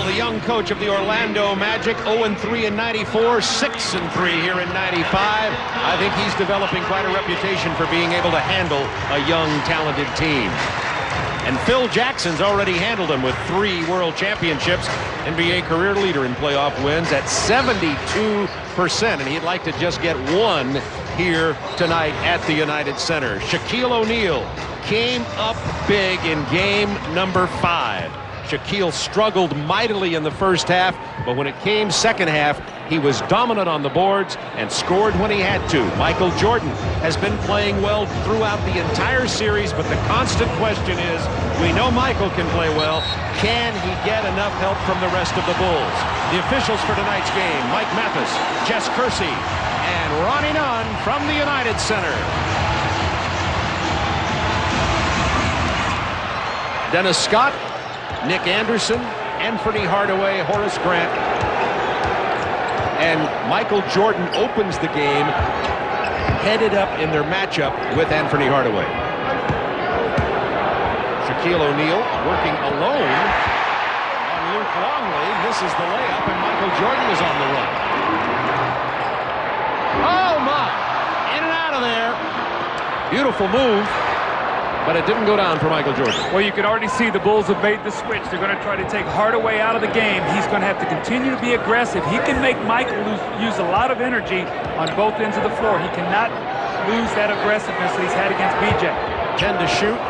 Neal, the young coach of the Orlando Magic, 0-3 in '94, 6-3 here in '95. I think he's developing quite a reputation for being able to handle a young, talented team. And Phil Jackson's already handled him with 3 world championships. NBA career leader in playoff wins at 72%, and he'd like to just get 1 here tonight at the United Center. Shaquille O'Neal came up big in game number 5. Shaquille struggled mightily in the first half, but when it came second half, he was dominant on the boards and scored when he had to. Michael Jordan has been playing well throughout the entire series, but the constant question is, we know Michael can play well. Can he get enough help from the rest of the Bulls? The officials for tonight's game: Mike Mathis, Jess Kersey, and Ronnie Nunn from the United Center. Dennis Scott, Nick Anderson, Anthony Hardaway, Horace Grant, and Michael Jordan opens the game headed up in their matchup with Anthony Hardaway. Shaquille O'Neal working alone on Luke Longley, misses the layup, and Michael Jordan is on the run. Oh my! In and out of there. Beautiful move, but it didn't go down for Michael Jordan. Well, you can already see the Bulls have made the switch. They're going to try to take Hardaway out of the game. He's going to have to continue to be aggressive. He can make Michael use a lot of energy on both ends of the floor. He cannot lose that aggressiveness that he's had against BJ. 10 to shoot.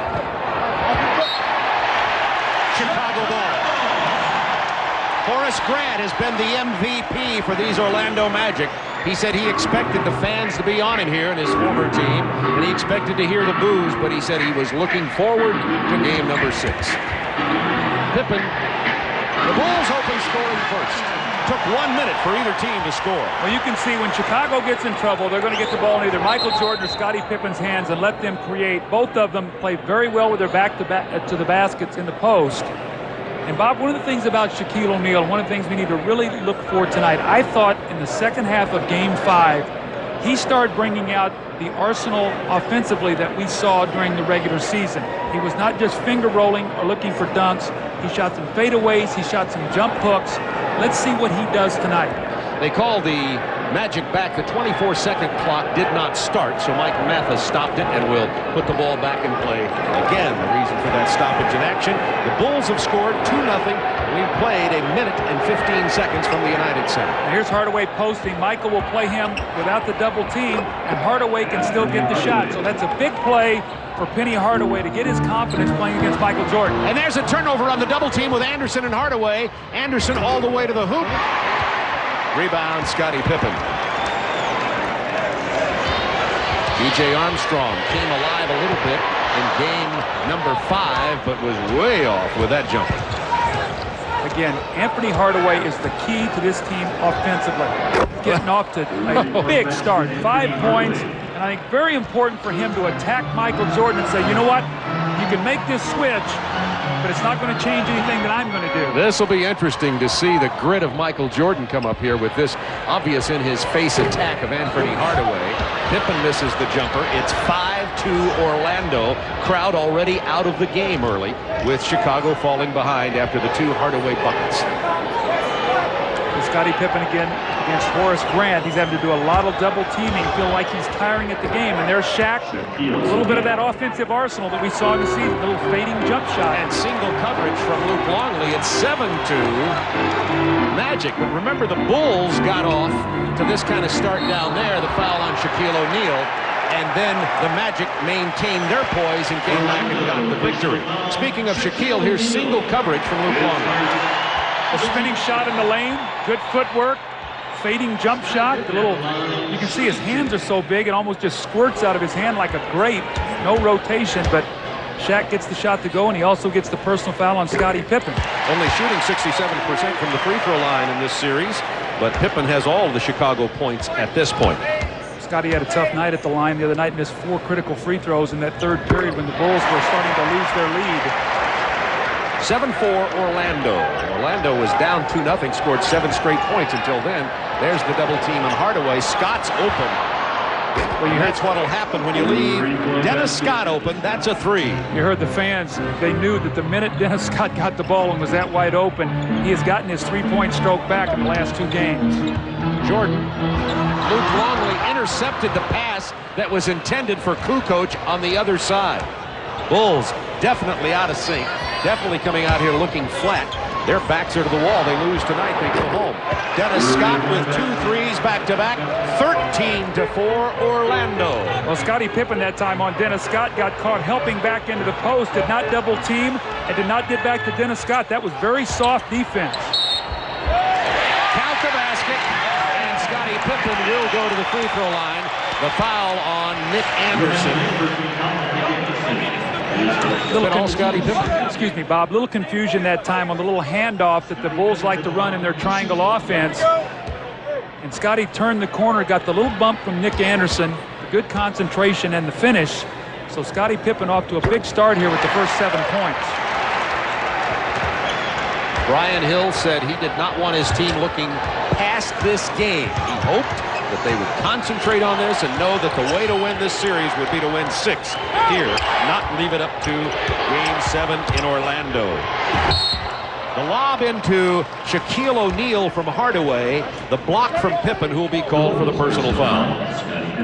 Chicago ball. Horace Grant has been the MVP for these Orlando Magic. He said he expected the fans to be on him here in his former team, and he expected to hear the boos, but he said he was looking forward to game number 6. Pippen, the Bulls open scoring first. Took 1 minute for either team to score. Well, you can see when Chicago gets in trouble, they're going to get the ball in either Michael Jordan or Scottie Pippen's hands and let them create. Both of them play very well with their back to the baskets in the post. And Bob, one of the things about Shaquille O'Neal, one of the things we need to really look for tonight, I thought in the second half of Game 5, he started bringing out the arsenal offensively that we saw during the regular season. He was not just finger rolling or looking for dunks. He shot some fadeaways. He shot some jump hooks. Let's see what he does tonight. They call the Magic back. The 24-second clock did not start, so Mike Mathis stopped it and will put the ball back in play again. The reason for that stoppage in action: the Bulls have scored 2-0. We've played 1 minute and 15 seconds from the United Center. Here's Hardaway posting. Michael will play him without the double team, and Hardaway can still get the shot. So that's a big play for Penny Hardaway to get his confidence playing against Michael Jordan. And there's a turnover on the double team with Anderson and Hardaway. Anderson all the way to the hoop. Rebound, Scottie Pippen. B.J. Armstrong came alive a little bit in game number 5, but was way off with that jumper. Again, Anthony Hardaway is the key to this team offensively. Getting off to a big start. 5 points, and I think very important for him to attack Michael Jordan and say, you know what, you can make this switch, but it's not going to change anything that I'm going to do. This will be interesting to see the grit of Michael Jordan come up here with this obvious in-his-face attack of Anthony Hardaway. Pippen misses the jumper. It's 5-2 Orlando. Crowd already out of the game early, with Chicago falling behind after the 2 Hardaway buckets. Scottie Pippen again against Horace Grant. He's having to do a lot of double teaming, feel like he's tiring at the game. And there's Shaq, a little bit of that offensive arsenal that we saw in the season, a little fading jump shot. And single coverage from Luke Longley. It's 7-2 Magic. But remember, the Bulls got off to this kind of start down there, the foul on Shaquille O'Neal. And then the Magic maintained their poise and came back and got the victory. Speaking of Shaquille, here's single coverage from Luke Longley. A spinning shot in the lane, good footwork, fading jump shot. The little, you can see his hands are so big, it almost just squirts out of his hand like a grape. No rotation, but Shaq gets the shot to go, and he also gets the personal foul on Scottie Pippen. Only shooting 67% from the free throw line in this series, but Pippen has all the Chicago points at this point. Scottie had a tough night at the line the other night, missed 4 critical free throws in that third period when the Bulls were starting to lose their lead. 7-4 Orlando. Orlando was down 2-0, scored 7 straight points until then. There's the double team on Hardaway. Scott's open. Well, that's what'll happen when you leave Dennis Scott open. That's a 3. You heard the fans. They knew that the minute Dennis Scott got the ball and was that wide open, he has gotten his 3-point stroke back in the last 2 games. Jordan. Luke Longley intercepted the pass that was intended for Kukoc on the other side. Bulls definitely out of sync. Definitely coming out here looking flat. Their backs are to the wall. They lose tonight. They go home. Dennis Scott with 2 threes back-to-back. 13-4 Orlando. Well, Scottie Pippen that time on Dennis Scott got caught helping back into the post, did not double team, and did not get back to Dennis Scott. That was very soft defense. Count the basket, and Scottie Pippen will go to the free throw line. The foul on Nick Anderson. Excuse me, Bob. Little confusion that time on the little handoff that the Bulls like to run in their triangle offense. And Scottie turned the corner, got the little bump from Nick Anderson, the good concentration and the finish. So Scottie Pippen off to a big start here with the first 7 points. Brian Hill said he did not want his team looking past this game. He hoped that they would concentrate on this and know that the way to win this series would be to win 6 here, not leave it up to Game 7 in Orlando. The lob into Shaquille O'Neal from Hardaway. The block from Pippen, who will be called for the personal foul.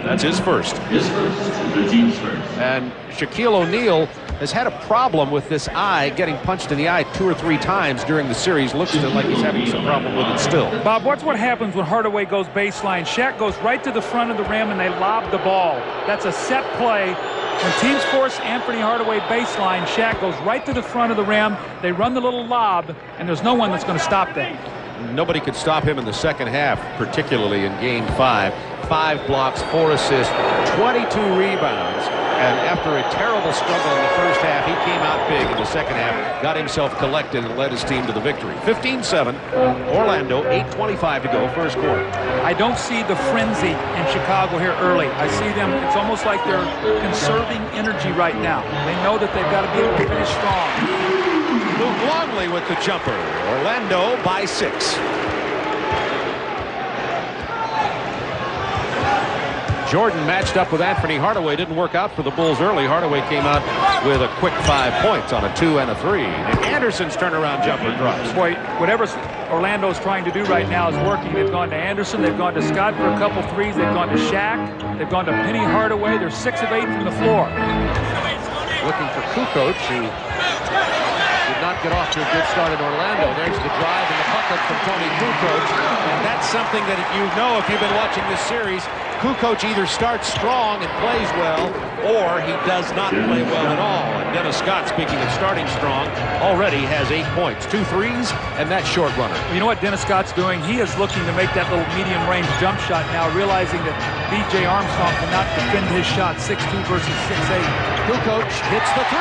That's his first. The team's first. And Shaquille O'Neal has had a problem with this eye, getting punched in the eye 2 or 3 times during the series. Looks like he's having some problem with it still. Bob, watch what happens when Hardaway goes baseline. Shaq goes right to the front of the rim and they lob the ball. That's a set play. When teams force Anthony Hardaway baseline, Shaq goes right to the front of the rim. They run the little lob, and there's no one that's going to stop that. Nobody could stop him in the second half, particularly in Game 5. 5 blocks, 4 assists, 22 rebounds. And after a terrible struggle in the first half, he came out big in the second half, got himself collected, and led his team to the victory. 15-7, Orlando, 8:25 to go, first quarter. I don't see the frenzy in Chicago here early. I see them, it's almost like they're conserving energy right now. They know that they've got to be able to finish strong. Luke Longley with the jumper. Orlando by 6. Jordan matched up with Anthony Hardaway. Didn't work out for the Bulls early. Hardaway came out with a quick 5 points on a 2 and a 3. And Anderson's turnaround jumper drops. Boy, whatever Orlando's trying to do right now is working. They've gone to Anderson. They've gone to Scott for a couple threes. They've gone to Shaq. They've gone to Penny Hardaway. They're 6 of 8 from the floor. Looking for Kukoc, who did not get off to a good start in Orlando. There's the drive and the bucket from Tony Kukoc. And that's something that you know if you've been watching this series. Kukoc either starts strong and plays well, or he does not play well at all. And Dennis Scott, speaking of starting strong, already has 8 points. 2 threes, and that short runner. You know what Dennis Scott's doing? He is looking to make that little medium-range jump shot now, realizing that B.J. Armstrong cannot defend his shot 6'2 versus 6'8. Kukoc hits the 3.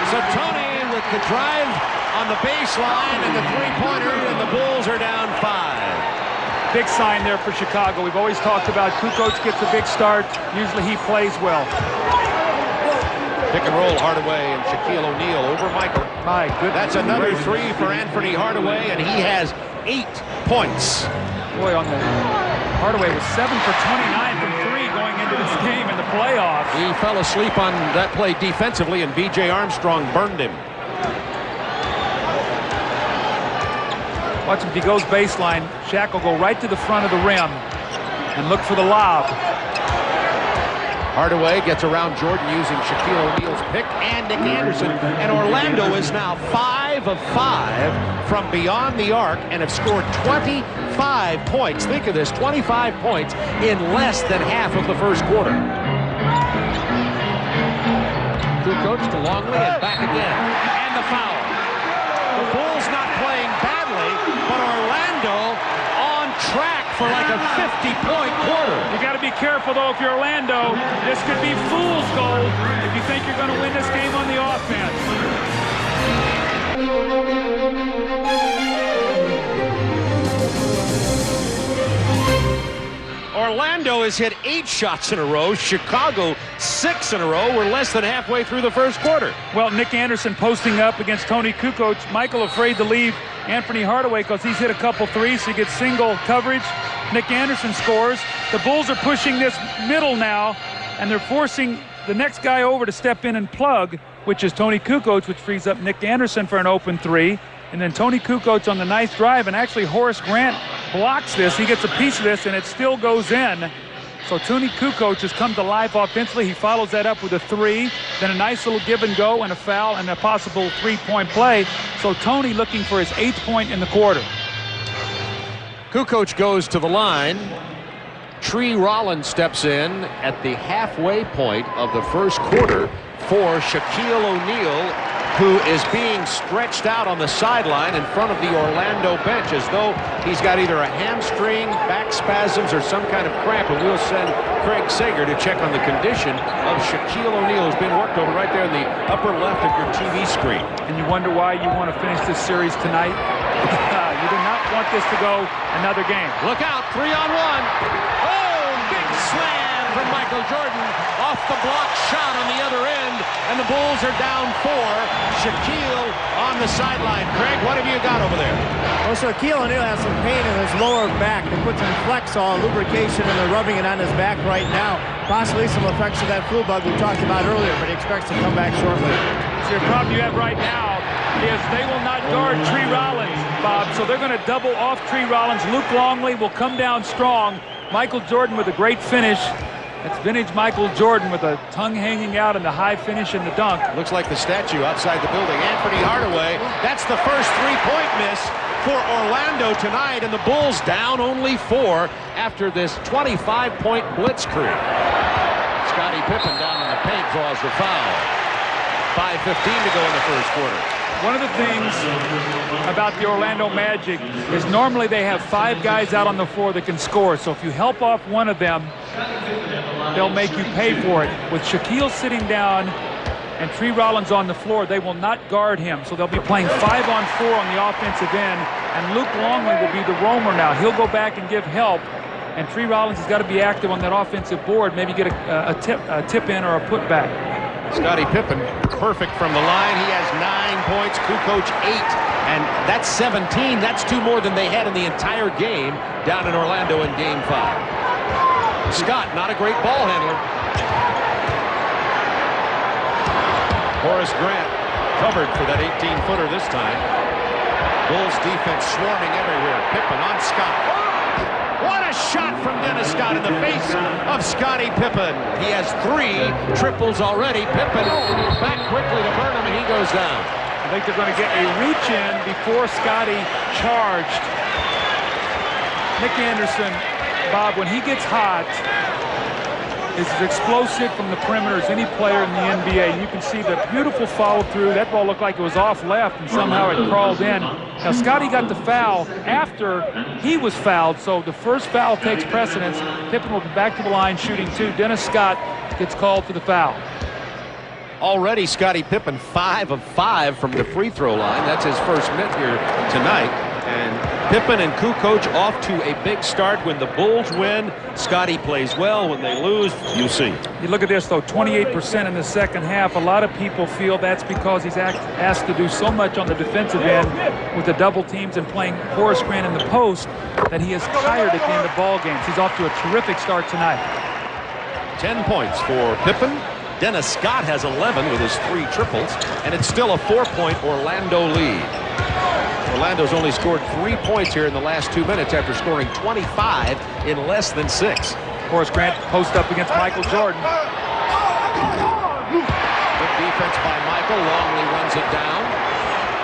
So Tony with the drive on the baseline and the 3-pointer, and the Bulls are down 5. Big sign there for Chicago. We've always talked about Kukoc gets a big start. Usually he plays well. Pick and roll, Hardaway and Shaquille O'Neal over Michael. My goodness. That's another 3 for Anthony Hardaway, and he has 8 points. Boy, on the Hardaway was 7 for 29 from 3 going into this game in the playoffs. He fell asleep on that play defensively, and B.J. Armstrong burned him. Watch him, if he goes baseline, Shaq will go right to the front of the rim and look for the lob. Hardaway gets around Jordan using Shaquille O'Neal's pick and Nick Anderson. And Orlando is now 5 of 5 from beyond the arc and have scored 25 points. Think of this, 25 points in less than half of the first quarter. Kukoc to Longley and back again. And the foul. The Bulls not playing badly, but Orlando on track for like a 50-point quarter. You got to be careful, though, if you're Orlando. This could be fool's gold if you think you're going to win this game on the offense. Orlando has hit 8 shots in a row. Chicago 6 in a row. We're less than halfway through the first quarter. Well, Nick Anderson posting up against Tony Kukoc. Michael afraid to leave Anthony Hardaway because he's hit a couple threes, so he gets single coverage. Nick Anderson scores. The Bulls are pushing this middle now, and they're forcing the next guy over to step in and plug, which is Tony Kukoc, which frees up Nick Anderson for an open three. And then Tony Kukoc on the nice drive, and actually Horace Grant blocks this. He gets a piece of this, and it still goes in. So Tony Kukoc has come to life offensively. He follows that up with a three, then a nice little give and go and a foul and a possible three-point play. So Tony looking for his 8th point in the quarter. Kukoc goes to the line. Tree Rollins steps in at the halfway point of the first quarter for Shaquille O'Neal, who is being stretched out on the sideline in front of the Orlando bench as though he's got either a hamstring, back spasms, or some kind of cramp. And we'll send Craig Sager to check on the condition of Shaquille O'Neal, who's been worked over right there in the upper left of your TV screen. And you wonder why you want to finish this series tonight? You do not want this to go another game. Look out, 3-on-1. Oh, big slam from Michael Jordan. Off the block shot on the other end, and the Bulls are down 4. Shaquille on the sideline. Craig, what have you got over there? Well, Shaquille O'Neal has some pain in his lower back. They put some Flexol lubrication, and they're rubbing it on his back right now. Possibly some effects of that flu bug we talked about earlier, but he expects to come back shortly. So your problem you have right now is they will not guard Tree Rollins, Bob, so they're going to double off Tree Rollins. Luke Longley will come down strong. Michael Jordan with a great finish. That's vintage Michael Jordan with a tongue hanging out and the high finish in the dunk. Looks like the statue outside the building. Anthony Hardaway. That's the first three-point miss for Orlando tonight, and the Bulls down only 4 after this 25-point blitzkrieg. Scottie Pippen down in the paint draws the foul. 5:15 to go in the first quarter. One of the things about the Orlando Magic is normally they have 5 guys out on the floor that can score. So if you help off one of them, they'll make you pay for it. With Shaquille sitting down and Tree Rollins on the floor, they will not guard him. So they'll be playing 5-on-4 on the offensive end, and Luke Longley will be the roamer now. He'll go back and give help, and Tree Rollins has got to be active on that offensive board, maybe get a tip in or a putback. Scottie Pippen, perfect from the line. He has 9 points, Kukoc 8, and that's 17. That's 2 more than they had in the entire game down in Orlando in Game 5. Scott, not a great ball handler. Horace Grant covered for that 18-footer this time. Bulls defense swarming everywhere. Pippen on Scott. What a shot from Dennis Scott in the face of Scottie Pippen. He has 3 triples already. Pippen back quickly to Burnham, and he goes down. I think they're going to get a reach in before Scottie charged. Nick Anderson, Bob, when he gets hot, is as explosive from the perimeter as any player in the NBA. And you can see the beautiful follow through. That ball looked like it was off left, and somehow it crawled in. Now, Scottie got the foul after he was fouled, so the first foul takes precedence. Pippen will be back to the line shooting 2. Dennis Scott gets called for the foul. Already Scottie Pippen 5 of 5 from the free throw line. That's his first mitt here tonight. And Pippen and Kukoc off to a big start. When the Bulls win, Scottie plays well. When they lose, you see. You look at this, though, 28% in the second half. A lot of people feel that's because he's asked to do so much on the defensive end with the double teams and playing Horace Grant in the post that he is tired at the end of ball games. He's off to a terrific start tonight. 10 points for Pippen. Dennis Scott has 11 with his 3 triples, and it's still a 4-point Orlando lead. Orlando's only scored 3 points here in the last 2 minutes after scoring 25 in less than 6. Horace Grant post up against Michael Jordan. Good defense by Michael. Longley runs it down.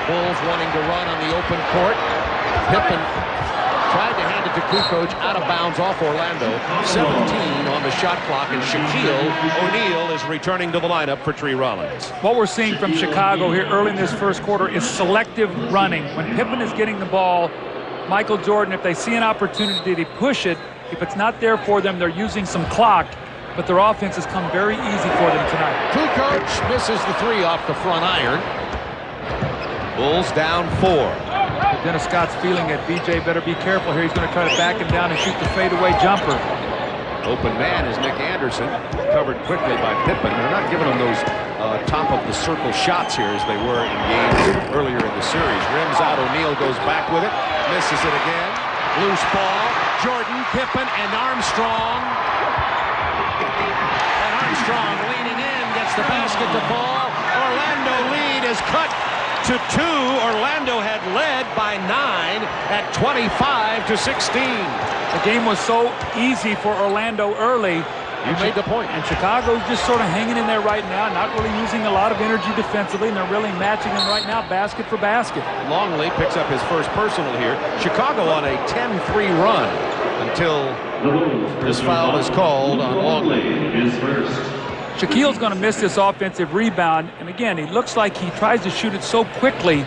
Bulls wanting to run on the open court. Pippen tried to hand it to Kukoc, out of bounds off Orlando. 17 on the shot clock, and Shaquille O'Neal is returning to the lineup for Tree Rollins. What we're seeing from Chicago here early in this first quarter is selective running. When Pippen is getting the ball, Michael Jordan, if they see an opportunity to push it, if it's not there for them, they're using some clock, but their offense has come very easy for them tonight. Kukoc misses the 3 off the front iron. Bulls down 4. Dennis Scott's feeling it. BJ better be careful here. He's going to try to back him down and shoot the fadeaway jumper. Open man is Nick Anderson, covered quickly by Pippen. They're not giving him those top of the circle shots here as they were in games earlier in the series. Rims out, O'Neal goes back with it, misses it again. Loose ball. Jordan, Pippen, and Armstrong. And Armstrong leaning in, gets the basket to fall. Orlando lead is cut to 2. Orlando had led by 9 at 25-16. The game was so easy for Orlando early. You made the point. And Chicago's just sort of hanging in there right now, not really using a lot of energy defensively, and they're really matching them right now basket for basket. Longley picks up his first personal here. Chicago on a 10-3 run until this foul is called on Longley. Shaquille's going to miss this offensive rebound, and again, he looks like he tries to shoot it so quickly,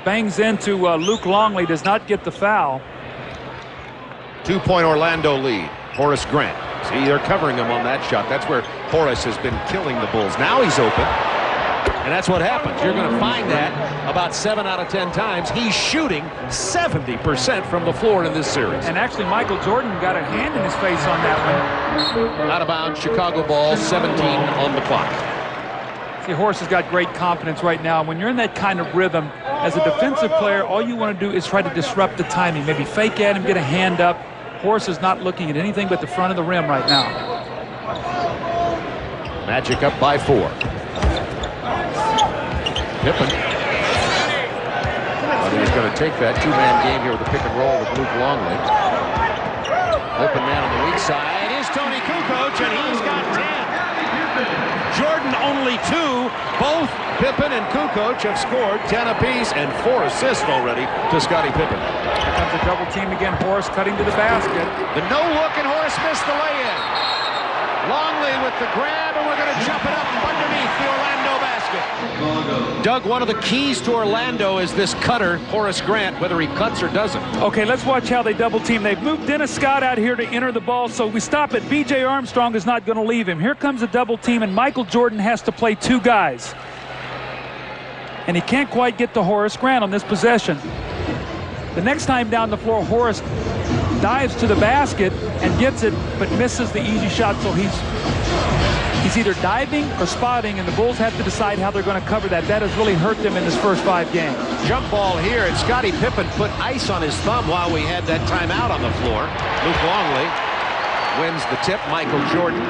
bangs into Luke Longley, does not get the foul. 2-point Orlando lead. Horace Grant. See, they're covering him on that shot. That's where Horace has been killing the Bulls. Now he's open. And that's what happens. You're going to find that about 7 out of 10 times. He's shooting 70% from the floor in this series. And actually, Michael Jordan got a hand in his face on that one. Out of bounds, Chicago ball, 17 on the clock. See, Horace has got great confidence right now. When you're in that kind of rhythm, as a defensive player, all you want to do is try to disrupt the timing. Maybe fake at him, get a hand up. Horace is not looking at anything but the front of the rim right now. Magic up by 4. Pippen. But he's going to take that 2-man game here with the pick and roll with Luke Longley. Open man on the weak side is Tony Kukoc, and he's got 10. Jordan only 2. Both Pippen and Kukoc have scored 10 apiece and 4 assists already to Scottie Pippen. Here comes a double team again. Horace cutting to the basket. The no look, and Horace missed the lay-in. Longley with the grab, and we're going to jump it up underneath the Orlando basket. Doug, one of the keys to Orlando is this cutter, Horace Grant, whether he cuts or doesn't. Okay, let's watch how they double team. They've moved Dennis Scott out here to enter the ball, so we stop it. B.J. Armstrong is not going to leave him. Here comes a double team, and Michael Jordan has to play 2 guys. And he can't quite get to Horace Grant on this possession. The next time down the floor, Horace dives to the basket and gets it, but misses the easy shot, so he's either diving or spotting, and the Bulls have to decide how they're going to cover that. That has really hurt them in this first 5 games. Jump ball here, and Scottie Pippen put ice on his thumb while we had that timeout on the floor. Luke Longley wins the tip. Michael Jordan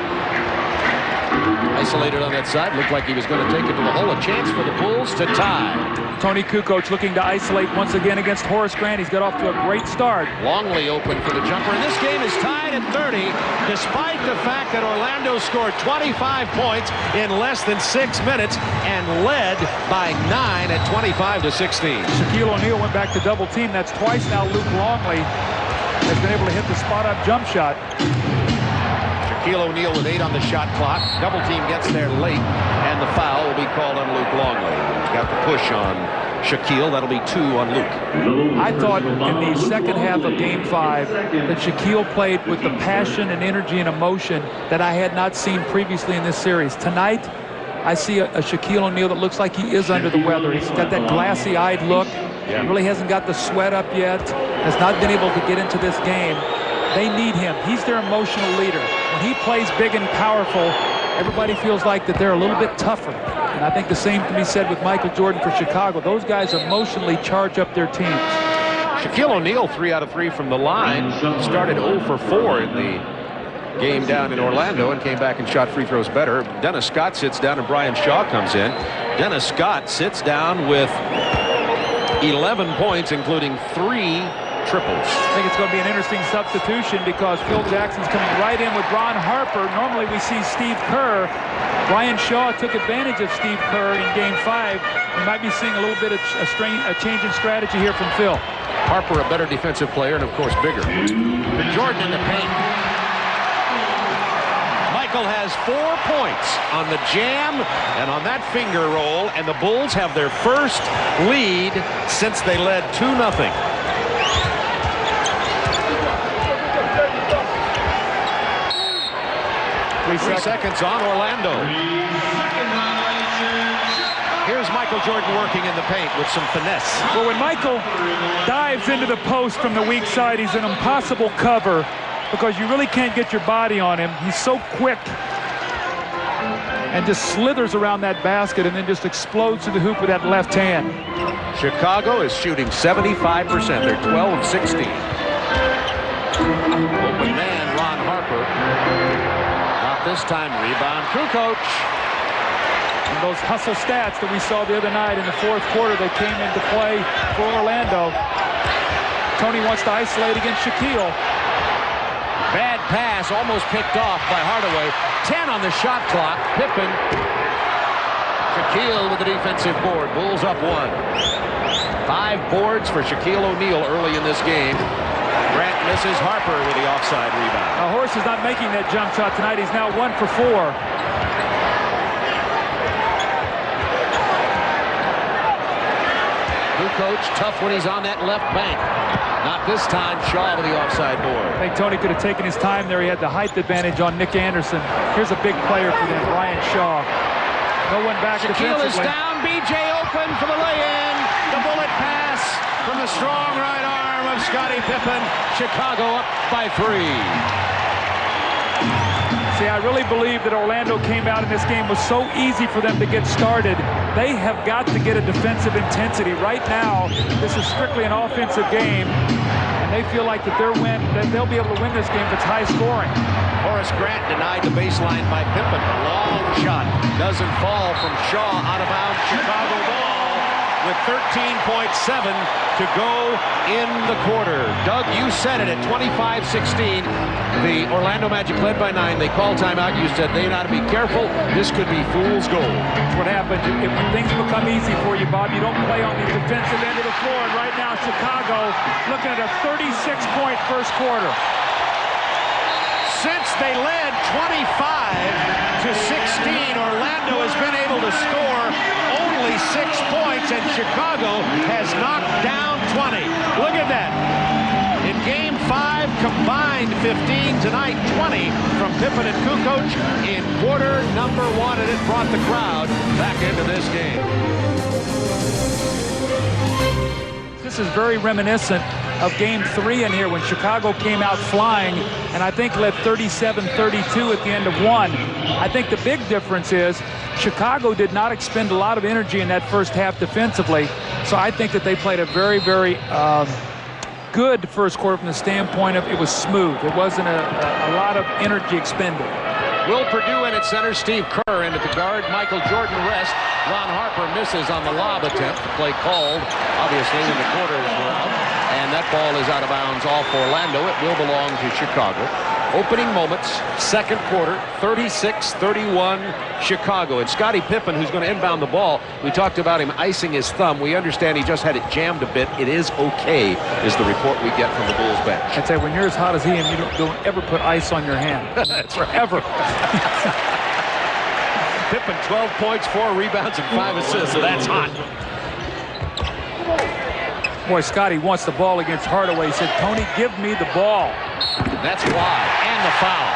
isolated on that side. Looked like he was going to take it to the hole. A chance for the Bulls to tie. Tony Kukoc looking to isolate once again against Horace Grant. He's got off to a great start. Longley open for the jumper, and this game is tied at 30, despite the fact that Orlando scored 25 points in less than 6 minutes and led by 9 at 25-16. Shaquille O'Neal went back to double team. That's twice now Luke Longley has been able to hit the spot-up jump shot. Shaquille O'Neal with 8 on the shot clock. Double team gets there late, and the foul will be called on Luke Longley. He's got the push on Shaquille. That'll be 2 on Luke. I thought in the second half of Game 5 that Shaquille played with the passion and energy and emotion that I had not seen previously in this series. Tonight, I see a Shaquille O'Neal that looks like he is under the weather. He's got that glassy-eyed look. He really hasn't got the sweat up yet. Has not been able to get into this game. They need him. He's their emotional leader. When he plays big and powerful, everybody feels like that they're a little bit tougher. And I think the same can be said with Michael Jordan for Chicago. Those guys emotionally charge up their teams. Shaquille O'Neal 3 out of 3 from the line. Started 0 for 4 in the game down in Orlando and came back and shot free throws better. Dennis Scott sits down and Brian Shaw comes in. Dennis Scott sits down with 11 points, including 3 triples. I think it's going to be an interesting substitution because Phil Jackson's coming right in with Ron Harper. Normally we see Steve Kerr. Brian Shaw took advantage of Steve Kerr in Game 5. We might be seeing a little bit of a change in strategy here from Phil. Harper a better defensive player and of course bigger. Jordan in the paint. Michael has 4 points on the jam and on that finger roll, and the Bulls have their first lead since they led 2-0. 3 seconds on Orlando. Here's Michael Jordan working in the paint with some finesse. Well, when Michael dives into the post from the weak side, he's an impossible cover because you really can't get your body on him. He's so quick and just slithers around that basket and then just explodes to the hoop with that left hand. Chicago is shooting 75%. They're 12 of 16. Open man, Ron Harper. Not this time. Rebound, Kukoc. And those hustle stats that we saw the other night in the fourth quarter, they came into play for Orlando. Tony wants to isolate against Shaquille. Bad pass, almost picked off by Hardaway. 10 on the shot clock. Pippen. Shaquille with the defensive board. Bulls up 1. 5 boards for Shaquille O'Neal early in this game. Grant misses Harper with the offside rebound. Now, Horace is not making that jump shot tonight. He's now 1 for 4. Kukoc, tough when he's on that left bank. Not this time. Shaw with the offside board. I think Tony could have taken his time there. He had the height advantage on Nick Anderson. Here's a big player for them, Brian Shaw. No one back Shaquille is defensively. down. BJ open for the lay-in. The bullet pass from the strong right arm of Scottie Pippen. Chicago up by 3. See, I really believe that Orlando came out in this game was so easy for them to get started. They have got to get a defensive intensity. Right now, this is strictly an offensive game, and they feel like that they'll be able to win this game if it's high scoring. Horace Grant denied the baseline by Pippen. A long shot doesn't fall from Shaw. Out of bounds, Chicago ball with 13.7 to go in the quarter. Doug, you said it at 25-16. The Orlando Magic led by 9. They called timeout. You said they ought to be careful. This could be fool's gold. That's what happens. If things become easy for you, Bob, you don't play on the defensive end of the floor. And right now, Chicago looking at a 36-point first quarter. Since they led 25-16, Orlando has been able to score only 6 points, and Chicago has knocked down 20. Look at that. In Game 5, combined 15 tonight, 20 from Pippen and Kukoc in quarter number 1, and it brought the crowd back into this game. This is very reminiscent of Game 3 in here when Chicago came out flying and I think led 37-32 at the end of 1. I think the big difference is Chicago did not expend a lot of energy in that first half defensively. So I think that they played a very, very good first quarter from the standpoint of it was smooth. It wasn't a lot of energy expended. Will Perdue in at center, Steve Kerr in at the guard, Michael Jordan rest. Ron Harper misses on the lob attempt. The play called, obviously, when the quarter is out. And that ball is out of bounds off Orlando. It will belong to Chicago. Opening moments, second quarter, 36-31 Chicago. And Scottie Pippen, who's going to inbound the ball, we talked about him icing his thumb. We understand he just had it jammed a bit. It is okay, is the report we get from the Bulls bench. I'd say when you're as hot as he and you don't ever put ice on your hand. That's right. Ever. Pippen, 12 points, 4 rebounds, and 5 assists, so that's hot. Boy, Scottie wants the ball against Hardaway. He said, Tony, give me the ball. That's why. And the foul.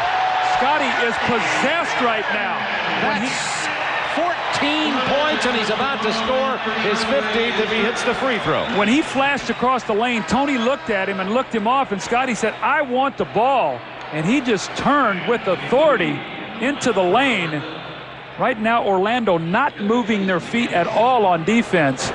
Scottie is possessed right now. That's 14 points, and he's about to score his 15th if he hits the free throw. When he flashed across the lane, Tony looked at him and looked him off, and Scottie said, I want the ball. And he just turned with authority into the lane. Right now, Orlando not moving their feet at all on defense.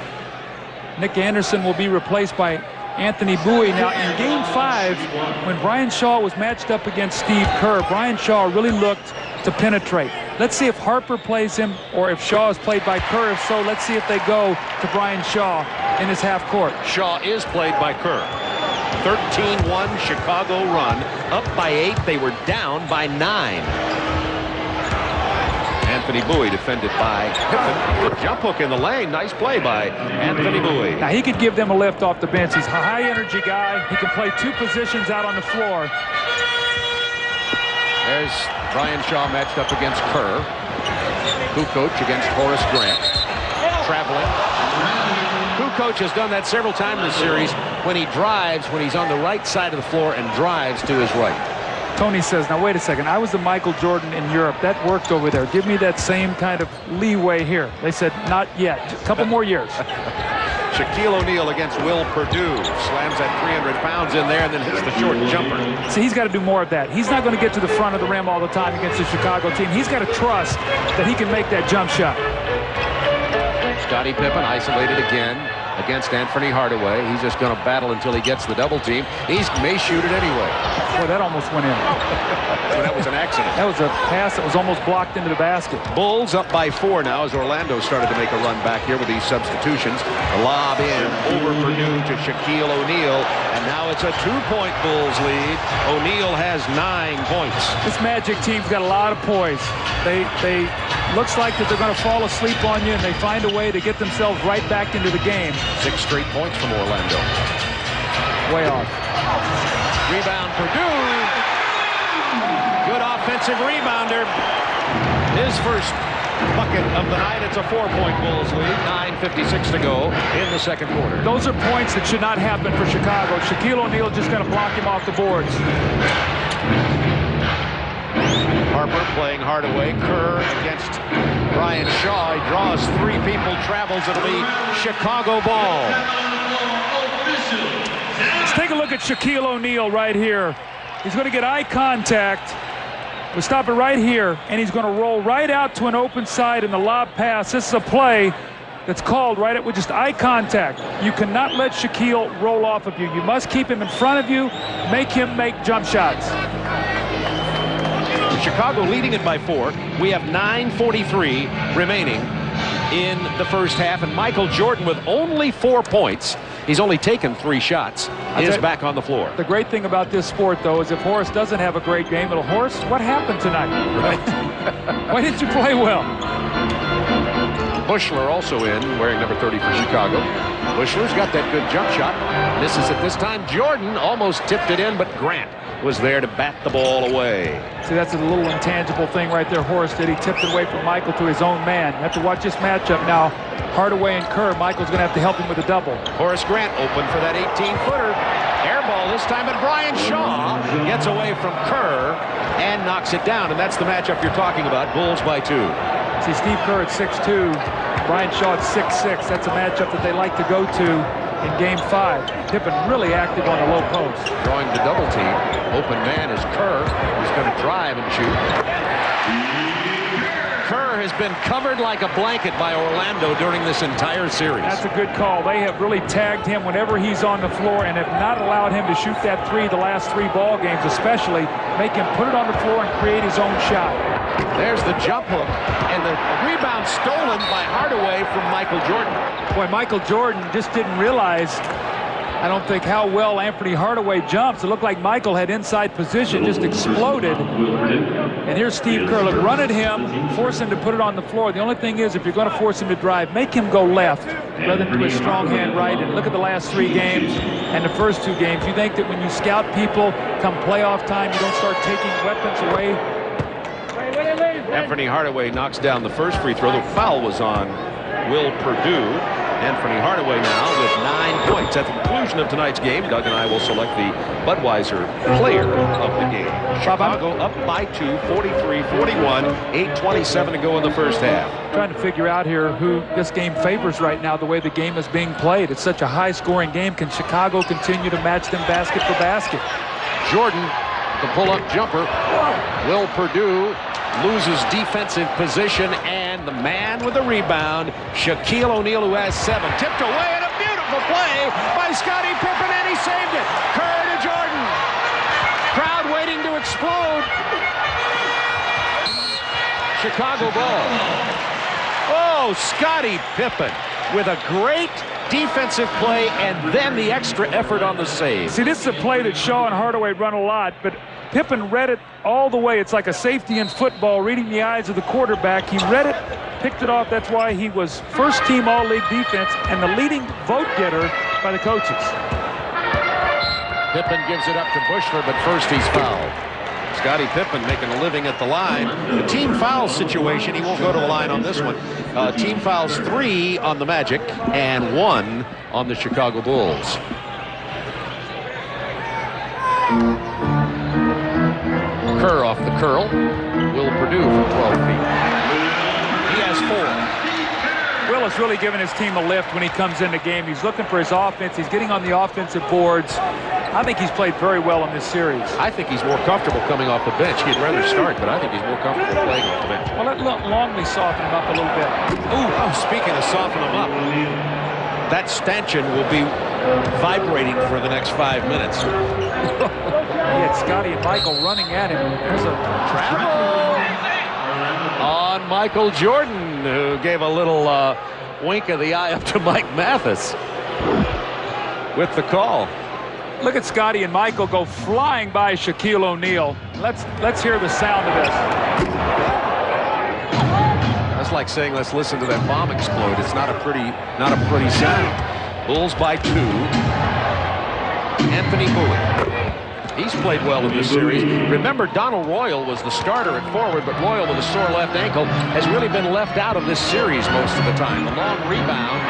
Nick Anderson will be replaced by Anthony Bowie. Now, in Game 5, when Brian Shaw was matched up against Steve Kerr, Brian Shaw really looked to penetrate. Let's see if Harper plays him or if Shaw is played by Kerr. If so, let's see if they go to Brian Shaw in his half court. Shaw is played by Kerr. 13-1 Chicago run. Up by 8. They were down by 9. Anthony Bowie defended by Pippen. Good jump hook in the lane. Nice play by Anthony Bowie. Now, he could give them a lift off the bench. He's a high-energy guy. He can play 2 positions out on the floor. There's Brian Shaw matched up against Kerr. Kukoc against Horace Grant. Traveling. Kukoc has done that several times in the series when he drives, when he's on the right side of the floor and drives to his right. Tony says, now wait a second, I was the Michael Jordan in Europe. That worked over there. Give me that same kind of leeway here. They said, not yet. A couple more years. Shaquille O'Neal against Will Perdue. Slams that 300 pounds in there and then hits the short jumper. See, he's got to do more of that. He's not going to get to the front of the rim all the time against the Chicago team. He's got to trust that he can make that jump shot. Scottie Pippen isolated again. against Anthony Hardaway. He's just going to battle until he gets the double team. He may shoot it anyway. Boy, that almost went in. So that was an accident. That was a pass that was almost blocked into the basket. Bulls up by 4 now as Orlando started to make a run back here with these substitutions. The lob in over Purdue to Shaquille O'Neal, and now it's a 2-point Bulls lead. O'Neal has 9 points. This Magic team's got a lot of poise. They looks like that they're going to fall asleep on you, and they find a way to get themselves right back into the game. 6 straight points from Orlando. Way off. Rebound Purdue. Good offensive rebounder. His first bucket of the night. It's a 4-point Bulls lead. 9:56 to go in the second quarter. Those are points that should not happen for Chicago. Shaquille O'Neal just going to block him off the boards. Harper playing Hardaway. Kerr against Brian Shaw. He draws 3 people, travels. It'll be Chicago ball. Let's take a look at Shaquille O'Neal right here. He's going to get eye contact. We'll stop it right here, and he's going to roll right out to an open side in the lob pass. This is a play that's called right with just eye contact. You cannot let Shaquille roll off of you. You must keep him in front of you, make him make jump shots. Chicago leading it by 4. We have 9:43 remaining in the first half, and Michael Jordan with only 4 points. He's only taken 3 shots. Is back on the floor. The great thing about this sport, though, is if Horace doesn't have a great game, it'll, Horace, what happened tonight? Right. Why didn't you play well? Bushler also in, wearing number 30 for Chicago. Bushler's got that good jump shot. Misses it this time. Jordan almost tipped it in, but Grant was there to bat the ball away. See, that's a little intangible thing right there Horace did. He tipped it away from Michael to his own man. You have to watch this matchup now. Hardaway and Kerr. Michael's going to have to help him with a double. Horace Grant open for that 18-footer. Air ball this time, but Brian Shaw gets away from Kerr and knocks it down, and that's the matchup you're talking about. Bulls by 2. See, Steve Kerr at 6'2", Brian Shaw at 6'6". That's a matchup that they like to go to in Game 5. Pippen really active on the low post. Drawing the double team. Open man is Kerr, who's going to drive and shoot. Kerr has been covered like a blanket by Orlando during this entire series. That's a good call. They have really tagged him whenever he's on the floor and have not allowed him to shoot that 3 the last 3 ball games, especially make him put it on the floor and create his own shot. There's the jump hook, and the rebound stolen by Hardaway from Michael Jordan. Boy, Michael Jordan just didn't realize, I don't think, how well Anthony Hardaway jumps. It looked like Michael had inside position, just exploded. And here's Steve Kerr. Look, run at him, force him to put it on the floor. The only thing is, if you're going to force him to drive, make him go left rather than to his strong hand right. And look at the last 3 games and the first 2 games. You think that when you scout people come playoff time, you don't start taking weapons away? Anthony Hardaway knocks down the first free throw. The foul was on Will Purdue. Anthony Hardaway now with 9 points. At the conclusion of tonight's game, Doug and I will select the Budweiser player of the game. Chicago up by 2, 43-41, 8:27 to go in the first half. Trying to figure out here who this game favors right now, the way the game is being played. It's such a high-scoring game. Can Chicago continue to match them basket for basket? Jordan, the pull-up jumper. Will Purdue loses defensive position, and the man with the rebound, Shaquille O'Neal, who has 7. Tipped away, and a beautiful play by Scottie Pippen, and he saved it. Kerr to Jordan. Crowd waiting to explode. Chicago ball. Oh, Scottie Pippen with a great defensive play and then the extra effort on the save. See, this is a play that Shaw and Hardaway run a lot, but Pippen read it all the way. It's like a safety in football, reading the eyes of the quarterback. He read it, picked it off. That's why he was first-team All-League defense and the leading vote-getter by the coaches. Pippen gives it up to Bushler, but first he's fouled. Scottie Pippen making a living at the line. The team foul situation, he won't go to the line on this one. Team fouls 3 on the Magic and 1 on the Chicago Bulls. Kerr off the curl. Will Purdue from 12 feet. He has 4. Will has really given his team a lift when he comes in the game. He's looking for his offense. He's getting on the offensive boards. I think he's played very well in this series. I think he's more comfortable coming off the bench. He'd rather start, but I think he's more comfortable playing off the bench. Well, let Longley soften him up a little bit. Ooh, oh, speaking of soften him up. that stanchion will be vibrating for the next 5 minutes. He had Scotty and Michael running at him. There's a Travel on Michael Jordan, who gave a little wink of the eye up to Mike Mathis with the call. Look at Scotty and Michael go flying by Shaquille O'Neal. Let's hear the sound of this. That's like saying, let's listen to that bomb explode. It's not a pretty sound. Bulls by 2. Anthony Bowie. He's played well in this series. Remember, Donald Royal was the starter at forward, but Royal with a sore left ankle has really been left out of this series most of the time. The long rebound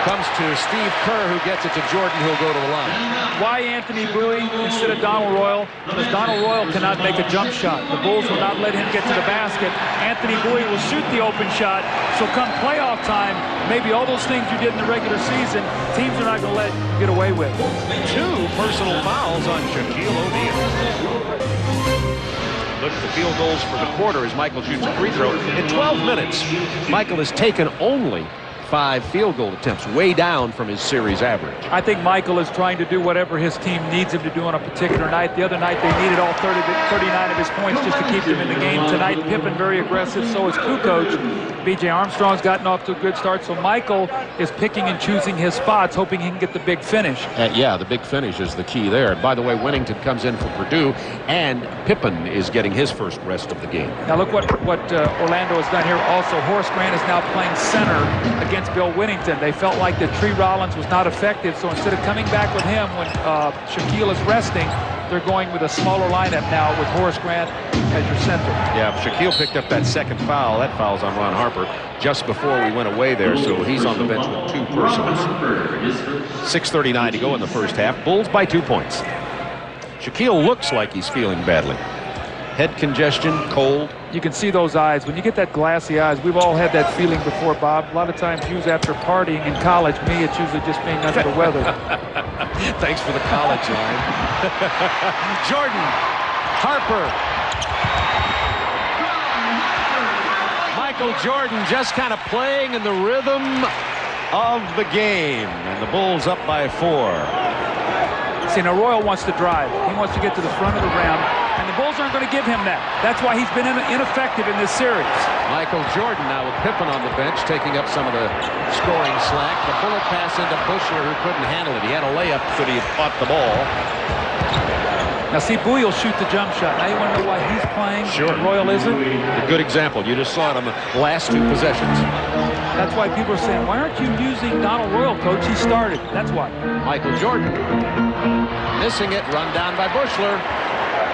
comes to Steve Kerr, who gets it to Jordan, who'll go to the line. Why Anthony Bowie instead of Donald Royal? Because Donald Royal cannot make a jump shot. The Bulls will not let him get to the basket. Anthony Bowie will shoot the open shot. So come playoff time, maybe all those things you did in the regular season, teams are not going to let you get away with. 2 personal fouls on Shaquille O'Neal. Look at the field goals for the quarter as Michael shoots a free throw. In 12 minutes, Michael has taken only 5 field goal attempts, way down from his series average. I think Michael is trying to do whatever his team needs him to do on a particular night. The other night they needed all 39 of his points just to keep them in the game. Tonight Pippen very aggressive, so is Kukoc. B.J. Armstrong's gotten off to a good start, so Michael is picking and choosing his spots, hoping he can get the big finish. Yeah, the big finish is the key there. And by the way, Winnington comes in for Purdue, and Pippen is getting his first rest of the game. Now look what Orlando has done here. Also, Horace Grant is now playing center against Bill Winnington. They felt like that Tree Rollins was not effective, so instead of coming back with him when Shaquille is resting, they're going with a smaller lineup now with Horace Grant as your center. Yeah, Shaquille picked up that second foul. That foul's on Ron Harper just before we went away there, so he's on the bench with 2 personals. 6:39 to go in the first half. Bulls by 2 points. Shaquille looks like he's feeling badly. Head congestion, cold. You can see those eyes. When you get that glassy eyes, we've all had that feeling before, Bob. A lot of times used after partying in college. Me, it's usually just being under the weather. Thanks for the college line. Jordan, Harper. Michael Jordan just kind of playing in the rhythm of the game. And the Bulls up by 4. See, now Royal wants to drive. He wants to get to the front of the rim. And the Bulls aren't going to give him that. That's why he's been ineffective in this series. Michael Jordan now with Pippen on the bench, taking up some of the scoring slack. The bullet pass into Bushler, who couldn't handle it. He had a layup, but he had caught the ball. Now see, Bowie will shoot the jump shot. Now you want to know why he's playing? Sure. Royal isn't? A good example. You just saw it on the last 2 possessions. That's why people are saying, why aren't you using Donald Royal, coach? He started. That's why. Michael Jordan missing it. Run down by Bushler.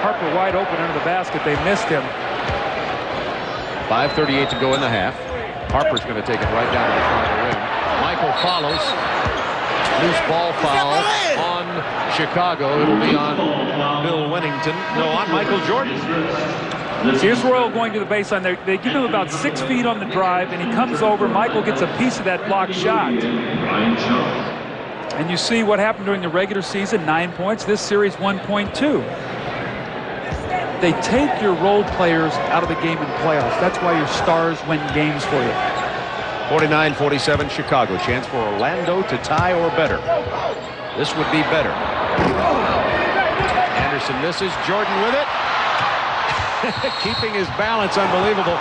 Harper wide open under the basket. They missed him. 5:38 to go in the half. Harper's going to take it right down to the front of the rim. Michael follows. Loose ball foul on Chicago. It'll be on Bill Winnington. No, on Michael Jordan. Here's Royal going to the baseline. They give him about 6 feet on the drive, and he comes over. Michael gets a piece of that blocked shot. And you see what happened during the regular season, 9 points. This series, 1.2. They take your role players out of the game in playoffs. That's why your stars win games for you. 49-47 Chicago. Chance for Orlando to tie or better. This would be better. Anderson misses. Jordan with it. Keeping his balance, unbelievable.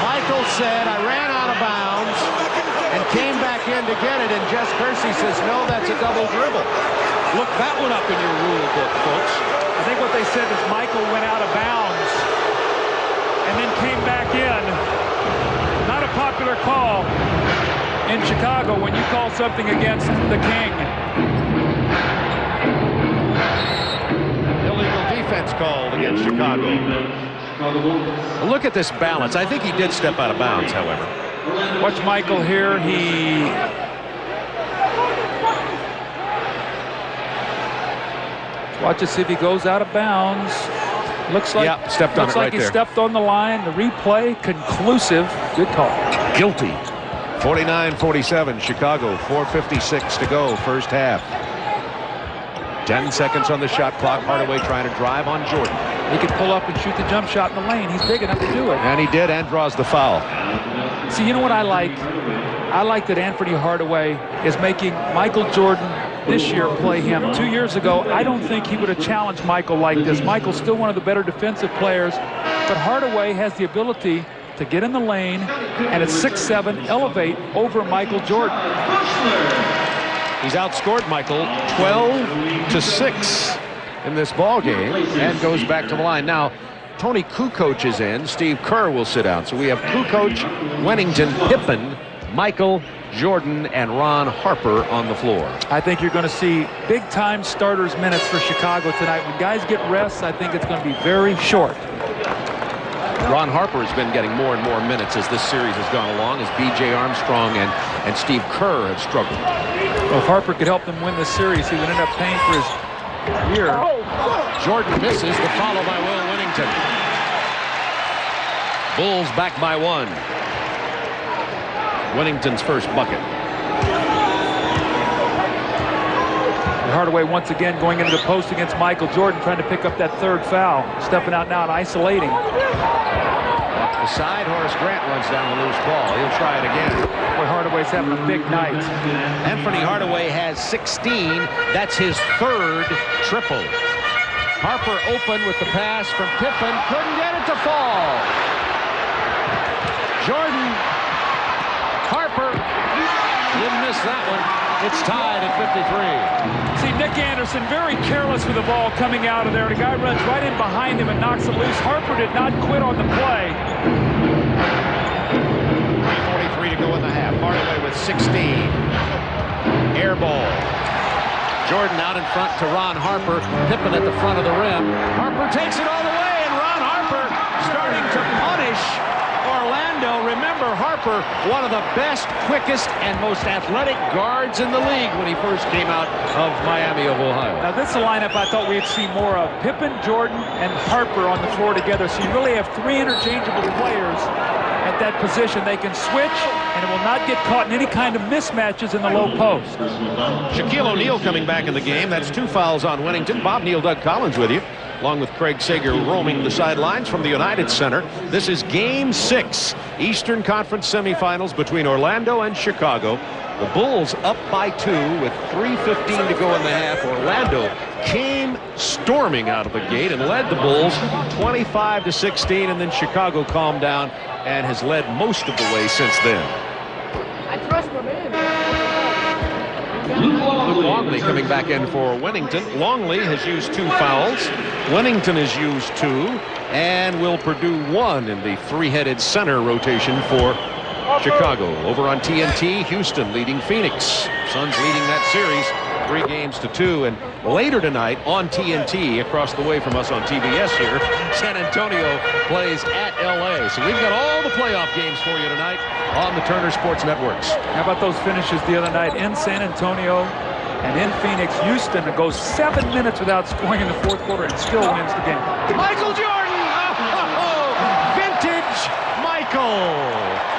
Michael said, I ran out of bounds and came back in to get it, and Jess Kersey says, no, that's a double dribble. Look that one up in your rule book, folks. I think what they said is Michael went out of bounds and then came back in. Not a popular call in Chicago when you call something against the king. Illegal defense called against Chicago. Look at this balance. I think he did step out of bounds, however. Watch Michael here. Watch to see if he goes out of bounds. Looks like, stepped on it right he there. stepped on the line. The replay, conclusive. Good call. Guilty. 49-47, Chicago, 4:56 to go, first half. 10 seconds on the shot clock. Hardaway trying to drive on Jordan. He could pull up and shoot the jump shot in the lane. He's big enough to do it. And he did, and draws the foul. See, you know what I like? I like that Anthony Hardaway is making Michael Jordan this year play him. 2 years ago, I don't think he would have challenged Michael like this. Michael's still one of the better defensive players, but Hardaway has the ability to get in the lane and at 6'7", elevate over Michael Jordan. He's outscored Michael 12-6 in this ball game and goes back to the line. Now, Tony Kukoc is in. Steve Kerr will sit out. So we have Kukoc, Wennington, Pippen, Michael, Jordan, and Ron Harper on the floor. I think you're going to see big-time starters minutes for Chicago tonight. When guys get rests, I think it's going to be very short. Ron Harper has been getting more and more minutes as this series has gone along, as B.J. Armstrong and Steve Kerr have struggled. Well, if Harper could help them win this series, he would end up paying for his year. Jordan misses the follow by Will Wennington. Bulls back by 1. Wennington's first bucket. Hardaway once again going into the post against Michael Jordan, trying to pick up that third foul. Stepping out now and isolating. Off the side, Horace Grant runs down the loose ball. He'll try it again. Boy, Hardaway's having a big night. Anthony Hardaway has 16. That's his third triple. Harper open with the pass from Pippen. Couldn't get it to fall. Jordan. Harper. Didn't miss that one. It's tied at 53. See, Nick Anderson very careless with the ball coming out of there. The guy runs right in behind him and knocks it loose. Harper did not quit on the play. 3:43 to go in the half. Hardaway with 16. Air ball. Jordan out in front to Ron Harper. Pippen at the front of the rim. Harper takes it all the way, and Ron Harper starting to punish Orlando. Remember, Harper, one of the best, quickest, and most athletic guards in the league when he first came out of Miami of Ohio. Now, this is a lineup I thought we'd see more of. Pippen, Jordan, and Harper on the floor together. So you really have three interchangeable players at that position. They can switch, and it will not get caught in any kind of mismatches in the low post. Shaquille O'Neal coming back in the game. That's 2 fouls on Wennington. Bob Neal, Doug Collins with you, along with Craig Sager roaming the sidelines from the United Center. This is Game 6, Eastern Conference semifinals between Orlando and Chicago. The Bulls up by 2 with 3:15 to go in the half. Orlando came storming out of the gate and led the Bulls 25-16, and then Chicago calmed down and has led most of the way since then. Luke Longley coming back in for Wennington. Longley has used 2 fouls. Wennington has used 2, and will Purdue 1 in the 3-headed center rotation for Chicago. Over on TNT, Houston leading Phoenix. Suns leading that series 3-2. And later tonight on TNT, across the way from us on TBS here, San Antonio plays at LA. So we've got all the playoff games for you tonight on the Turner Sports Networks. How about those finishes the other night in San Antonio and in Phoenix? Houston goes 7 minutes without scoring in the fourth quarter and still wins the game. Michael Jordan! Oh, vintage Michael!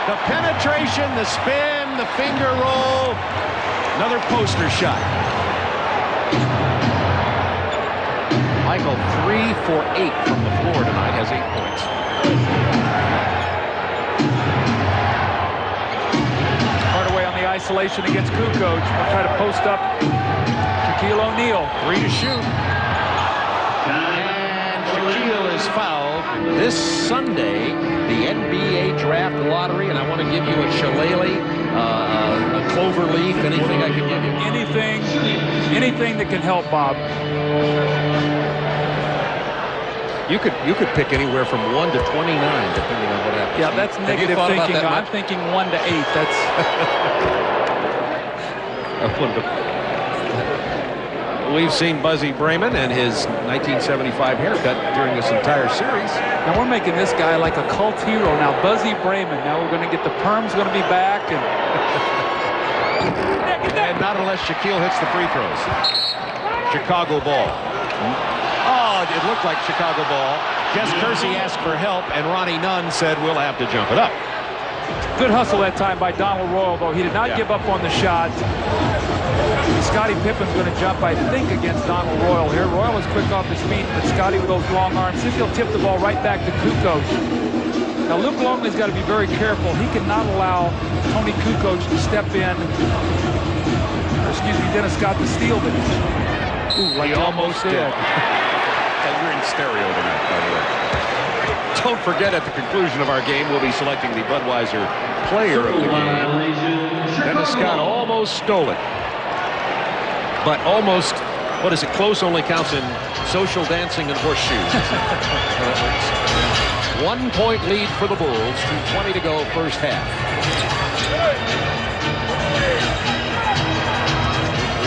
The penetration, the spin, the finger roll. Another poster shot. Michael 3 for 8 from the floor tonight, has 8 points. Hardaway on the isolation against Kukoc. We'll try to post up Shaquille O'Neal. 3 to shoot. And Shaquille is fouled. This Sunday, the NBA Draft Lottery, and I want to give you a shillelagh, a clover leaf, anything I can give you. Anything that can help, Bob. You could pick anywhere from 1 to 29, depending on what happens. Yeah, that's negative thinking. I'm thinking 1 to 8. That's. We've seen Buzzy Bremen and his 1975 haircut during this entire series. Now we're making this guy like a cult hero. Now Buzzy Bremen. Now we're going to get the perm's going to be back, and not unless Shaquille hits the free throws. Chicago ball. Oh, it looked like Chicago ball. Jess Kersey asked for help, and Ronnie Nunn said, we'll have to jump it up. Good hustle that time by Donald Royal, though. He did not give up on the shot. Scottie Pippen's going to jump, I think, against Donald Royal here. Royal is quick off his feet, but Scottie with those long arms. See if he'll tip the ball right back to Kukoc. Now, Luke Longley's got to be very careful. He cannot allow Tony Kukoc to step in, or excuse me, Dennis Scott to steal this. Ooh, like he almost did. You're in stereo tonight, by the way. Don't forget, at the conclusion of our game, we'll be selecting the Budweiser player of the game. Dennis Scott almost stole it. But almost, what is it, close only counts in social dancing and horseshoes. 1 point lead for the Bulls, 2:20 to go, first half.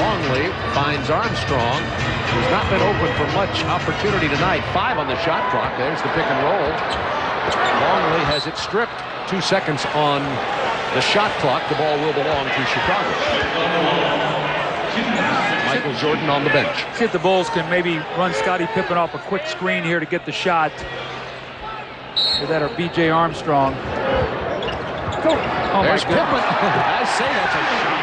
Longley finds Armstrong, who's not been open for much opportunity tonight. 5 on the shot clock. There's the pick and roll. Longley has it stripped. 2 seconds on the shot clock. The ball will belong to Chicago. Michael Jordan on the bench. See if the Bulls can maybe run Scottie Pippen off a quick screen here to get the shot. Either that or B.J. Armstrong. Oh, there's Pippen. I say that's a shot.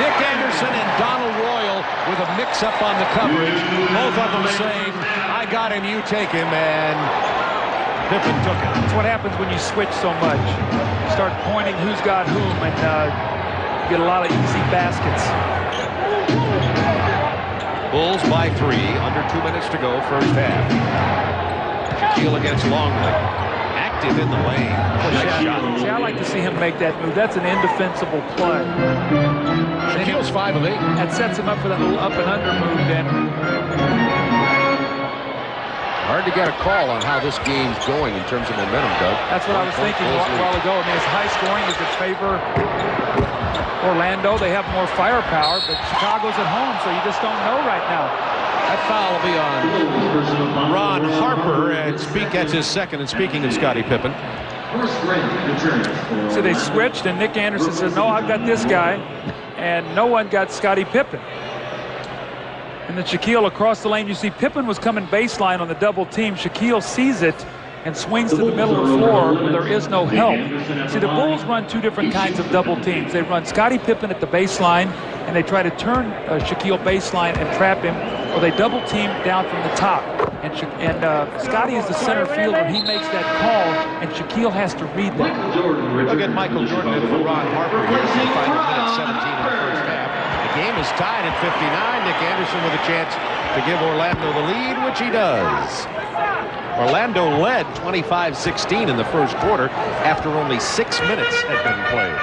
Nick Anderson and Donald Royal with a mix-up on the coverage. Both of them saying, I got him, you take him, and Pippen took it. That's what happens when you switch so much. You start pointing who's got whom, and get a lot of easy baskets. Bulls by 3, under 2 minutes to go, first half. Shaquille against Longley. Active in the lane. Nice shot. See, I like to see him make that move. That's an indefensible play. Shaquille's 5 of 8. That sets him up for that little up and under move then. Hard to get a call on how this game's going in terms of momentum, Doug. That's what I was thinking a while ago. I mean, it's high scoring. Does it favor Orlando? They have more firepower, but Chicago's at home, so you just don't know right now. That foul will be on Ron Harper, and that's his second. And speaking of Scottie Pippen. So they switched, and Nick Anderson says, no, I've got this guy, and no one got Scottie Pippen. And then Shaquille across the lane. You see Pippen was coming baseline on the double team. Shaquille sees it and swings to the middle of the floor where there is no help. See, the Bulls run 2 different kinds of double teams. They run Scottie Pippen at the baseline, and they try to turn Shaquille baseline and trap him, or they double team down from the top. And Scottie is the center fielder. He makes that call, and Shaquille has to read that. We'll get Michael Jordan in for Ron Harper here. Final minute 17 in the first half. The game is tied at 59. Nick Anderson with a chance to give Orlando the lead, which he does. Orlando led 25-16 in the first quarter after only 6 minutes had been played.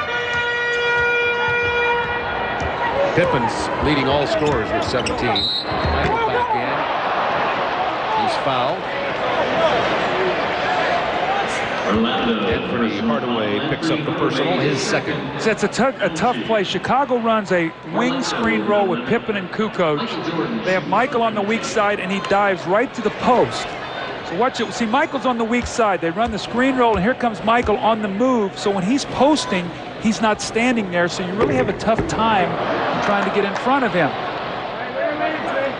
Pippen's leading all scorers with 17. Michael back in. He's fouled. Anthony Hardaway picks up the personal, his second. That's a tough play. Chicago runs a wing screen roll with Pippen and Kukoc. They have Michael on the weak side, and he dives right to the post. So watch it. See, Michael's on the weak side. They run the screen roll, and here comes Michael on the move. So when he's posting, he's not standing there. So you really have a tough time trying to get in front of him.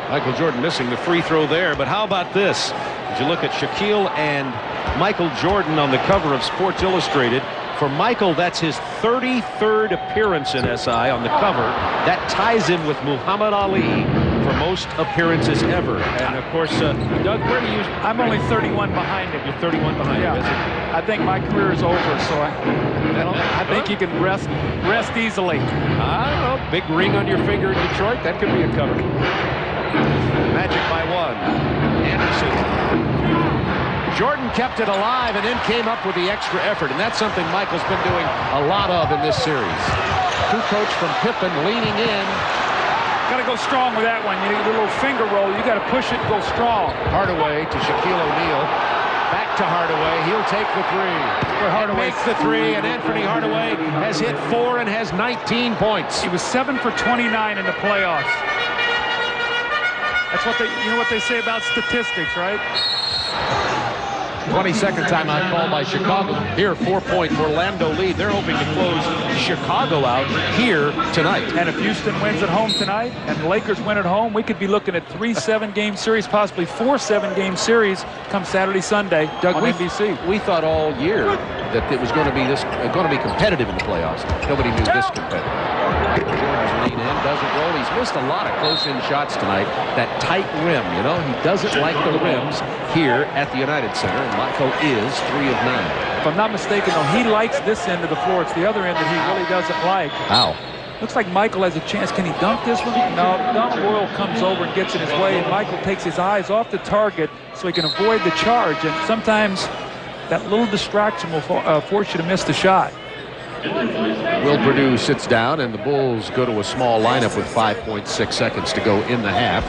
Michael Jordan missing the free throw there. But how about this? As you look at Shaquille and Michael Jordan on the cover of Sports Illustrated. For Michael, that's his 33rd appearance in SI on the cover. That ties him with Muhammad Ali for most appearances ever. And of course, Doug, where do you? I'm only 31 behind him. You're 31 behind him, is it? I think my career is over, so I think you can rest easily. I don't know. Big ring on your finger in Detroit. That could be a cover. Magic by 1. Anderson. Jordan kept it alive and then came up with the extra effort, and that's something Michael's been doing a lot of in this series. Kukoc from Pippen leaning in. Got to go strong with that one. You need a little finger roll. You got to push it and go strong. Hardaway to Shaquille O'Neal. Back to Hardaway. He'll take the 3. Hardaway makes the 3, and Anthony Hardaway has hit 4 and has 19 points. He was 7 for 29 in the playoffs. That's what you know what they say about statistics, right? 22nd timeout called by Chicago. Here, 4-point Orlando lead. They're hoping to close Chicago out here tonight. And if Houston wins at home tonight and the Lakers win at home, we could be looking at 3 7-game series, possibly 4 7-game series come Saturday, Sunday on NBC. We thought all year that it was going to be competitive in the playoffs. Nobody knew this competitive. Jordan's lean in, doesn't roll. He's missed a lot of close-in shots tonight. That tight rim, you know, he doesn't like the rims here at the United Center, and Michael is 3 of 9. If I'm not mistaken, though, he likes this end of the floor. It's the other end that he really doesn't like. Wow. Looks like Michael has a chance. Can he dunk this one? No, Donald Royal comes over and gets in his way, and Michael takes his eyes off the target so he can avoid the charge. And sometimes that little distraction will force you to miss the shot. Will Purdue sits down, and the Bulls go to a small lineup with 5.6 seconds to go in the half.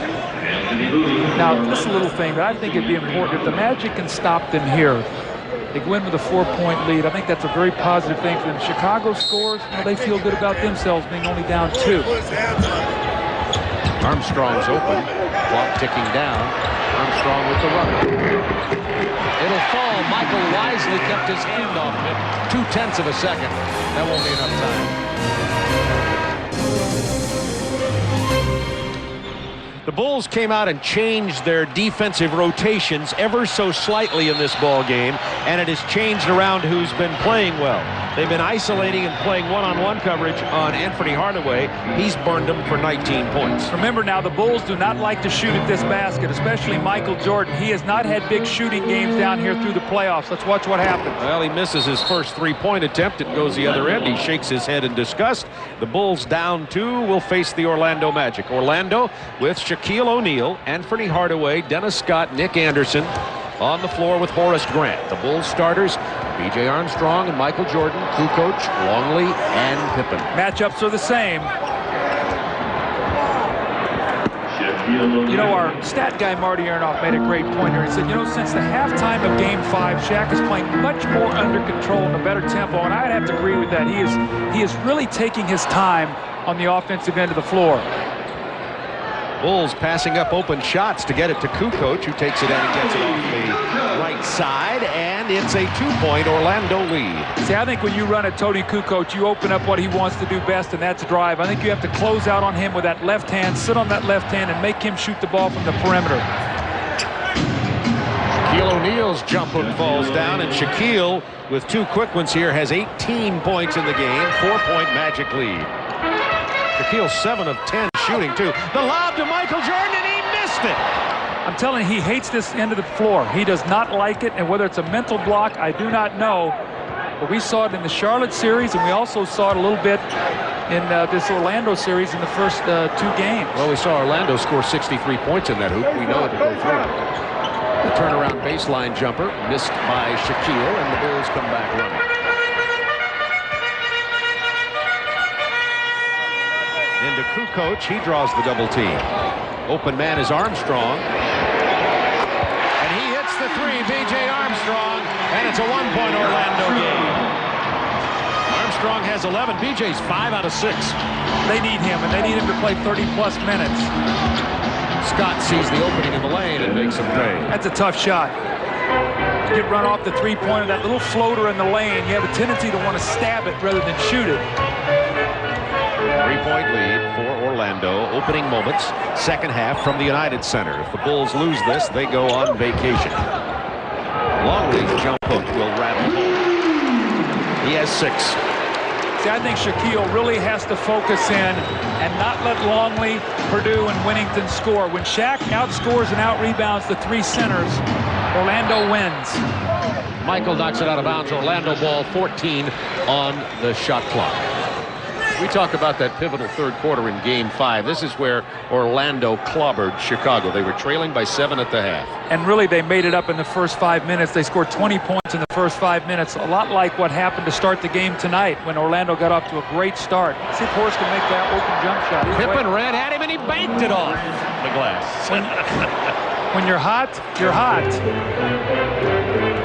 Now, this is a little thing that I think it'd be important. If the Magic can stop them here, they go in with a 4-point lead. I think that's a very positive thing for them. Chicago scores, you know, they feel good about themselves being only down 2. Armstrong's open. Clock ticking down. Armstrong with the run. It'll fall. Michael wisely kept his hand off it. 0.2 of a second. That won't be enough time. The Bulls came out and changed their defensive rotations ever so slightly in this ball game, and it has changed around who's been playing well. They've been isolating and playing one-on-one coverage on Anthony Hardaway. He's burned them for 19 points. Remember now, the Bulls do not like to shoot at this basket, especially Michael Jordan. He has not had big shooting games down here through the playoffs. Let's watch what happens. Well, he misses his first 3-point attempt. It goes the other end. He shakes his head in disgust. The Bulls down 2 will face the Orlando Magic. Orlando with Shaquille O'Neal, Anthony Hardaway, Dennis Scott, Nick Anderson on the floor with Horace Grant. The Bulls starters, B.J. Armstrong and Michael Jordan, Kukoc, Longley, and Pippen. Matchups are the same. You know, our stat guy, Marty Aronoff, made a great point here. He said, you know, since the halftime of Game 5, Shaq is playing much more under control and a better tempo, and I'd have to agree with that. He is really taking his time on the offensive end of the floor. Bulls passing up open shots to get it to Kukoc, who takes it in and gets it off the right side, and it's a 2-point Orlando lead. See, I think when you run at Tony Kukoc, you open up what he wants to do best, and that's drive. I think you have to close out on him with that left hand, sit on that left hand, and make him shoot the ball from the perimeter. Shaquille O'Neal's jumper falls down, and Shaquille, with 2 quick ones here, has 18 points in the game, 4-point Magic lead. Shaquille 7 of 10 shooting, too. The lob to Michael Jordan, and he missed it. I'm telling you, he hates this end of the floor. He does not like it, and whether it's a mental block, I do not know. But we saw it in the Charlotte series, and we also saw it a little bit in this Orlando series in the first 2 games. Well, we saw Orlando score 63 points in that hoop. We know it will go through. The turnaround baseline jumper missed by Shaquille, and the Bulls come back running. Into Kukoc, he draws the double team. Open man is Armstrong. And he hits the 3, B.J. Armstrong, and it's a 1-point Orlando game. Armstrong has 11. B.J.'s 5 out of 6. They need him, and they need him to play 30-plus minutes. Scott sees the opening in the lane and makes him pay. That's a tough shot. You get run off the 3-pointer, that little floater in the lane, you have a tendency to want to stab it rather than shoot it. 3-point lead for Orlando. Opening moments, second half from the United Center. If the Bulls lose this, they go on vacation. Longley's jump hook will rattle home. He has 6. See, I think Shaquille really has to focus in and not let Longley, Purdue, and Winnington score. When Shaq outscores and out-rebounds the 3 centers, Orlando wins. Michael knocks it out of bounds. Orlando ball, 14 on the shot clock. We talk about that pivotal third quarter in Game 5. This is where Orlando clobbered Chicago. They were trailing by 7 at the half. And really, they made it up in the first 5 minutes. They scored 20 points in the first 5 minutes. A lot like what happened to start the game tonight when Orlando got off to a great start. Let's see if Horace can make that open jump shot. Pippen ran at him, and he banked it off the glass. When you're hot, you're hot.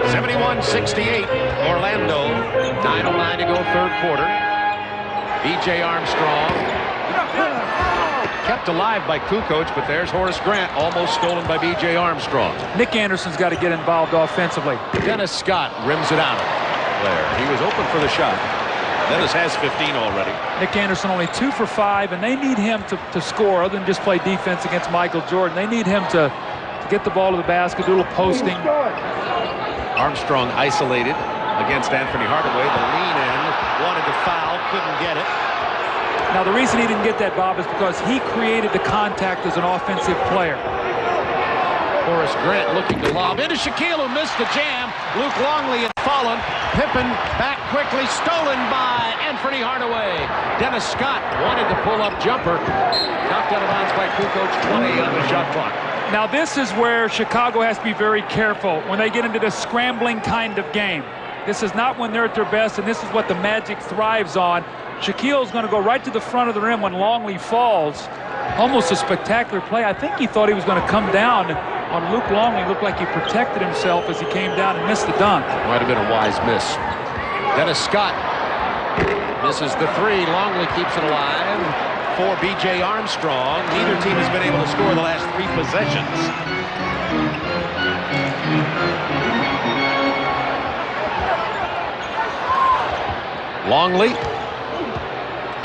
71-68, Orlando. 9:09 to go, third quarter. B.J. Armstrong kept alive by Kukoc, but there's Horace Grant, almost stolen by B.J. Armstrong. Nick Anderson's got to get involved offensively. Dennis Scott rims it out there. He was open for the shot. Dennis has 15 already. Nick Anderson only 2 for 5, and they need him to score other than just play defense against Michael Jordan. They need him to get the ball to the basket, do a little posting. Armstrong isolated against Anthony Hardaway. The lean in, wanted to foul, couldn't get it. Now, the reason he didn't get that, Bob, is because he created the contact as an offensive player. Horace Grant looking to lob into Shaquille, who missed the jam. Luke Longley had fallen. Pippen back quickly, stolen by Anthony Hardaway. Dennis Scott wanted the pull-up jumper. Knocked out of bounds by Kukoc, 20 on the shot clock. Now, this is where Chicago has to be very careful when they get into this scrambling kind of game. This is not when they're at their best, and this is what the Magic thrives on. Shaquille's going to go right to the front of the rim when Longley falls. Almost a spectacular play. I think he thought he was going to come down on Luke Longley. Looked like he protected himself as he came down and missed the dunk. Might have been a wise miss. Dennis Scott misses the three. Longley keeps it alive for B.J. Armstrong. Neither team has been able to score the last 3 possessions. Longley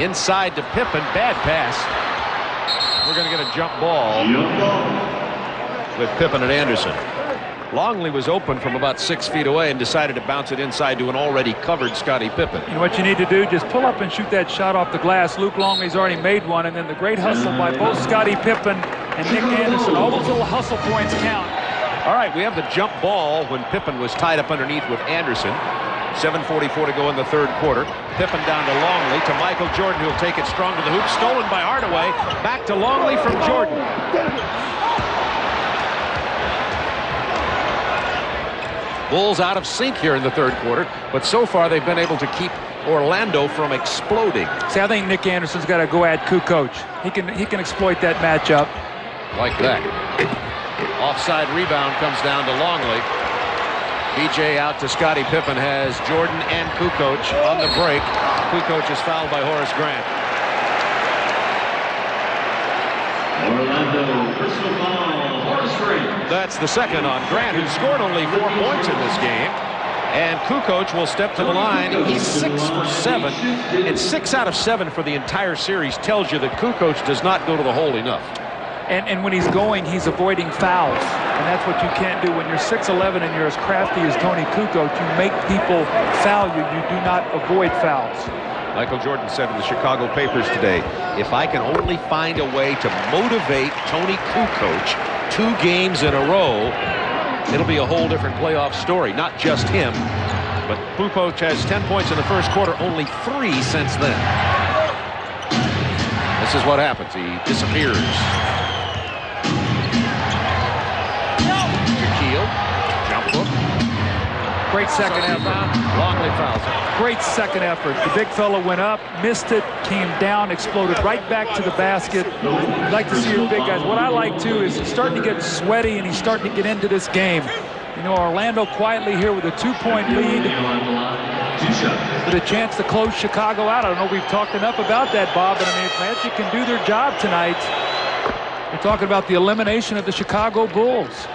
inside to Pippen. Bad pass. We're going to get a jump ball with Pippen and Anderson. Longley was open from about 6 feet away and decided to bounce it inside to an already covered Scottie Pippen. You know what you need to do? Just pull up and shoot that shot off the glass. Luke Longley's already made one, and then the great hustle by both Scottie Pippen and Nick Anderson. All those little hustle points count. All right, we have the jump ball when Pippen was tied up underneath with Anderson. 7:44 to go in the third quarter. Pippen down to Longley, to Michael Jordan, who'll take it strong to the hoop. Stolen by Hardaway. Back to Longley from Jordan. Bulls out of sync here in the third quarter, but so far they've been able to keep Orlando from exploding. See, I think Nick Anderson's got to go at Kukoc. He can exploit that matchup. Like that. Offside rebound comes down to Longley. BJ out to Scottie Pippen, has Jordan and Kukoc on the break. Kukoc is fouled by Horace Grant. Orlando, personal foul, Horace Grant. That's the second on Grant, who scored only 4 points in this game. And Kukoc will step to the line. He's 6 for 7. And 6 out of 7 for the entire series tells you that Kukoc does not go to the hole enough. And when he's going, he's avoiding fouls. And that's what you can't do. When you're 6'11" and you're as crafty as Tony Kukoc, you make people foul you. You do not avoid fouls. Michael Jordan said in the Chicago papers today, if I can only find a way to motivate Tony Kukoc 2 games in a row, it'll be a whole different playoff story. Not just him, but Kukoc has 10 points in the first quarter, only 3 since then. This is what happens. He disappears. Jump hook. Great second effort. Longley fouls him. Great second effort. The big fella went up, missed it, came down, exploded right back to the basket. I'd like to see your big guys. What I like, too, is he's starting to get sweaty and he's starting to get into this game. You know, Orlando quietly here with a 2-point lead, with a chance to close Chicago out. I don't know if we've talked enough about that, Bob, but I mean, if Magic can do their job tonight, we're talking about the elimination of the Chicago Bulls.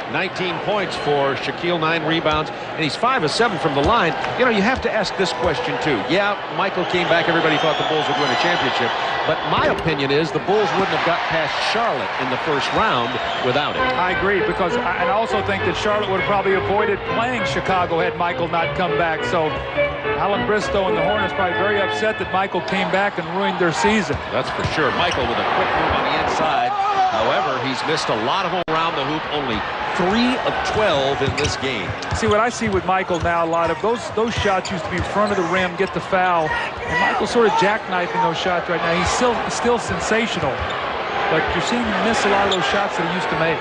19 points for Shaquille, 9 rebounds, and he's 5 of 7 from the line. You know, you have to ask this question too. Yeah, Michael came back, everybody thought the Bulls would win a championship, but my opinion is the Bulls wouldn't have got past Charlotte in the first round without it. I agree, because I also think that Charlotte would have probably avoided playing Chicago had Michael not come back. So Alan Bristow and the Hornets probably very upset that Michael came back and ruined their season. That's for sure. Michael with a quick move on the inside. However, he's missed a lot of them around the hoop, only 3 of 12 in this game. See, what I see with Michael now, a lot of those shots used to be in front of the rim, get the foul, and Michael's sort of jackknifing those shots right now. He's still sensational, but you're seeing him miss a lot of those shots that he used to make.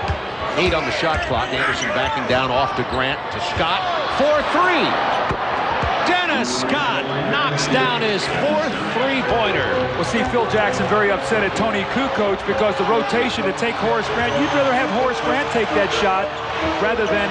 8 on the shot clock. Anderson backing down off to Grant, to Scott for 3. Dennis Scott knocks down his 4th three-pointer. Well, see, Phil Jackson very upset at Tony Kukoc because the rotation to take Horace Grant. You'd rather have Horace Grant take that shot rather than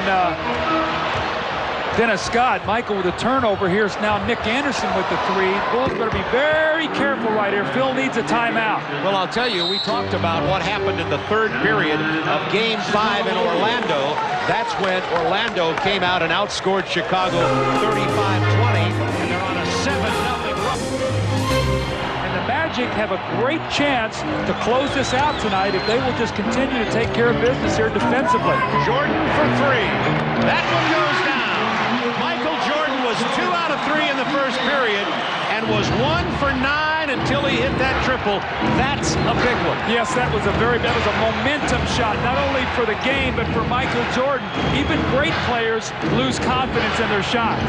Dennis Scott. Michael with a turnover. Here's now Nick Anderson with the 3. Bulls better be very careful right here. Phil needs a timeout. Well, I'll tell you, we talked about what happened in the third period of Game 5 in Orlando. That's when Orlando came out and outscored Chicago 35-20, and they're on a 7-0 run. And the Magic have a great chance to close this out tonight if they will just continue to take care of business here defensively. Jordan for 3. That one goes down. Michael Jordan was 2 out of 3 in the first period, and and was 1 for 9 until he hit that triple. That's a big one. Yes, that was a momentum shot, not only for the game, but for Michael Jordan. Even great players lose confidence in their shots.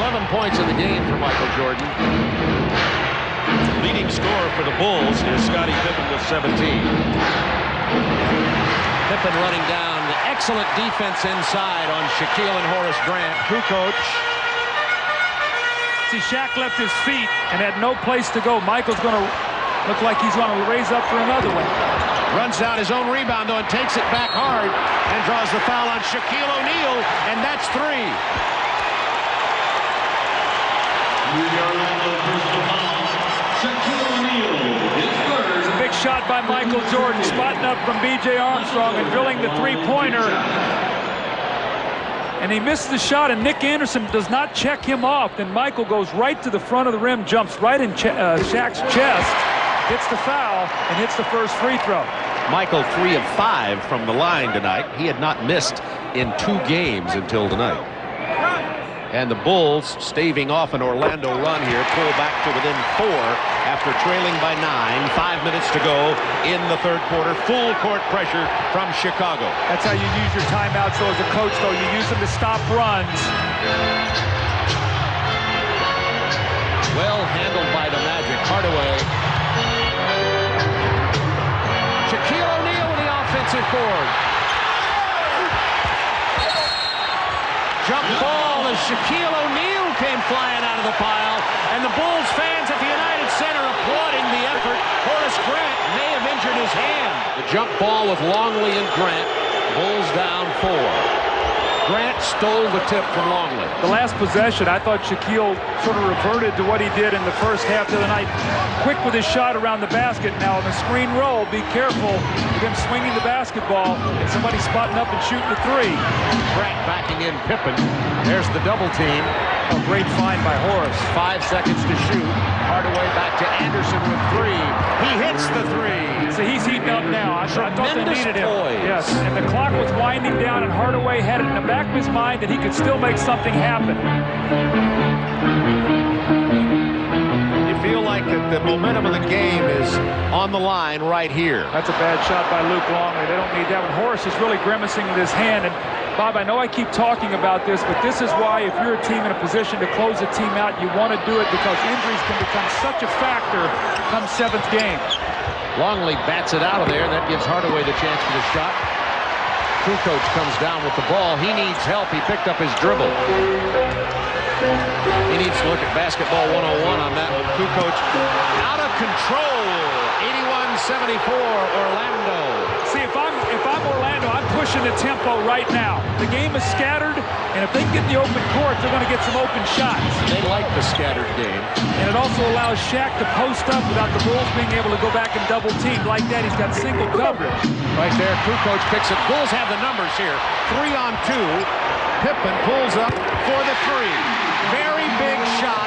11 points in the game for Michael Jordan. Leading scorer for the Bulls is Scottie Pippen with 17. Pippen running down. Excellent defense inside on Shaquille and Horace Grant. Kukoc. See, Shaq left his feet and had no place to go. Michael's going to look like he's going to raise up for another one. Runs down his own rebound, though, and takes it back hard and draws the foul on Shaquille O'Neal, and that's 3. Shaquille O'Neal, his third. It's a big shot by Michael Jordan, spotting up from B.J. Armstrong and drilling the three-pointer. And he missed the shot, and Nick Anderson does not check him off. Then Michael goes right to the front of the rim, jumps right in Shaq's chest, hits the foul, and hits the first free throw. Michael 3 of 5 from the line tonight. He had not missed in 2 games until tonight. And the Bulls, staving off an Orlando run here, pull back to within 4 after trailing by 9. 5 minutes to go in the third quarter. Full court pressure from Chicago. That's how you use your timeouts, though, as a coach, though. You use them to stop runs. Well handled by the Magic. Hardaway. Shaquille O'Neal with the offensive board. Jump ball as Shaquille O'Neal came flying out of the pile, and the Bulls fans at the United Center applauding the effort. Horace Grant may have injured his hand. The jump ball with Longley and Grant. Bulls down 4. Grant stole the tip from Longley. The last possession, I thought Shaquille sort of reverted to what he did in the first half of the night. Quick with his shot around the basket. Now, on the screen roll, be careful with him swinging the basketball and somebody spotting up and shooting the 3. Grant backing in Pippen. There's the double team. A great find by Horace. 5 seconds to shoot. Hardaway back to Anderson with 3. He hits the 3. So he's heating up now. I thought they needed him. Poise. Yes, and the clock was winding down, and Hardaway had it in the back of his mind that he could still make something happen. You feel like that the momentum of the game is on the line right here. That's a bad shot by Luke Longley. They don't need that one. Horace is really grimacing with his hand. And Bob, I know I keep talking about this, but this is why if you're a team in a position to close a team out, you want to do it because injuries can become such a factor come 7th game. Longley bats it out of there. That gives Hardaway the chance for the shot. Kukoc comes down with the ball. He needs help. He picked up his dribble. He needs to look at basketball 101 on that one. Kukoc out of control. 81-74 Orlando. See, if I'm Orlando, I'm pushing the tempo right now. The game is scattered, and if they can get the open court, they're going to get some open shots. They like the scattered game. And it also allows Shaq to post up without the Bulls being able to go back and double team. Like that, he's got single coverage. Right there, Kukoc picks it. Bulls have the numbers here. 3 on 2. Pippen pulls up for the 3. Very big shot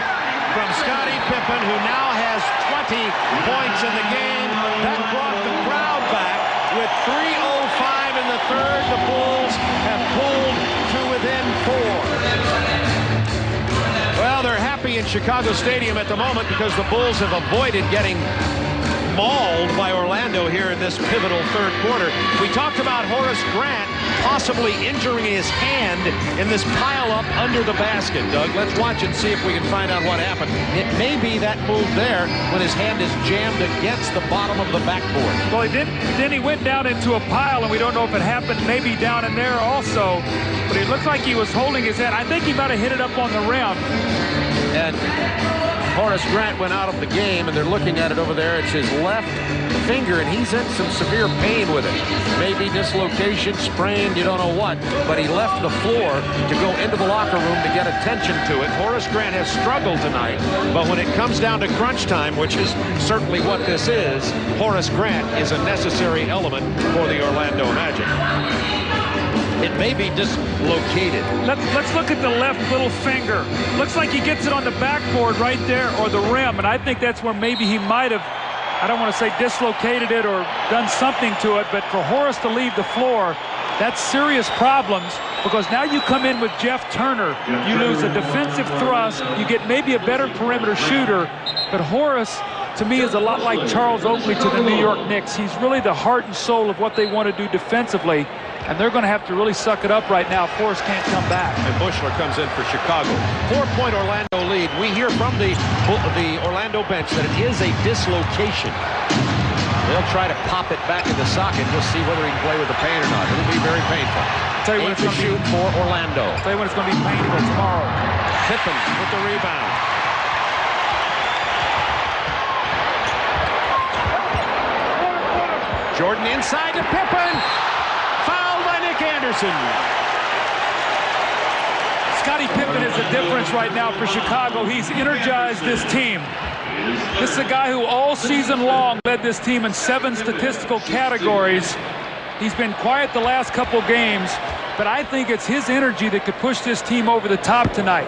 from Scottie Pippen, who now has 20 points in the game. That brought the crowd back. With 3:05 in the third, the Bulls have pulled to within 4. Well, they're happy in Chicago Stadium at the moment because the Bulls have avoided getting mauled by Orlando here in this pivotal third quarter. We talked about Horace Grant possibly injuring his hand in this pile-up under the basket, Doug. Let's watch and see if we can find out what happened. It may be that move there when his hand is jammed against the bottom of the backboard. Well, then he went down into a pile, and we don't know if it happened maybe down in there also. But it looked like he was holding his head. I think he might have hit it up on the rim. And Horace Grant went out of the game, and they're looking at it over there. It's his left finger, and he's in some severe pain with it. Maybe dislocation, sprain, you don't know what. But he left the floor to go into the locker room to get attention to it. Horace Grant has struggled tonight, but when it comes down to crunch time, which is certainly what this is, Horace Grant is a necessary element for the Orlando Magic. It may be dislocated. Let's look at the left little finger. Looks like he gets it on the backboard right there, or the rim, and I think that's where maybe he might have, I don't want to say dislocated it or done something to it, but for Horace to leave the floor, That's serious problems, because now you come in with Jeff Turner. You lose a defensive thrust. You get maybe a better perimeter shooter. But Horace, to me, is a lot like Charles Oakley to the New York Knicks. He's really the heart and soul of what they want to do defensively. And they're going to have to really suck it up right now if Horace can't come back. And Bushler comes in for Chicago. 4-point Orlando lead. We hear from the Orlando bench that it is a dislocation. They'll try to pop it back in the socket. We'll see whether he can play with the pain or not. It'll be very painful. I'll tell you when it's going to shoot for Orlando. I'll tell you when it's going to be painful tomorrow. Pippen with the rebound. Jordan inside to Pippen. Fouled by Nick Anderson. Scottie Pippen is the difference right now for Chicago. He's energized this team. This is a guy who all season long led this team in 7 statistical categories. He's been quiet the last couple games, but I think it's his energy that could push this team over the top tonight.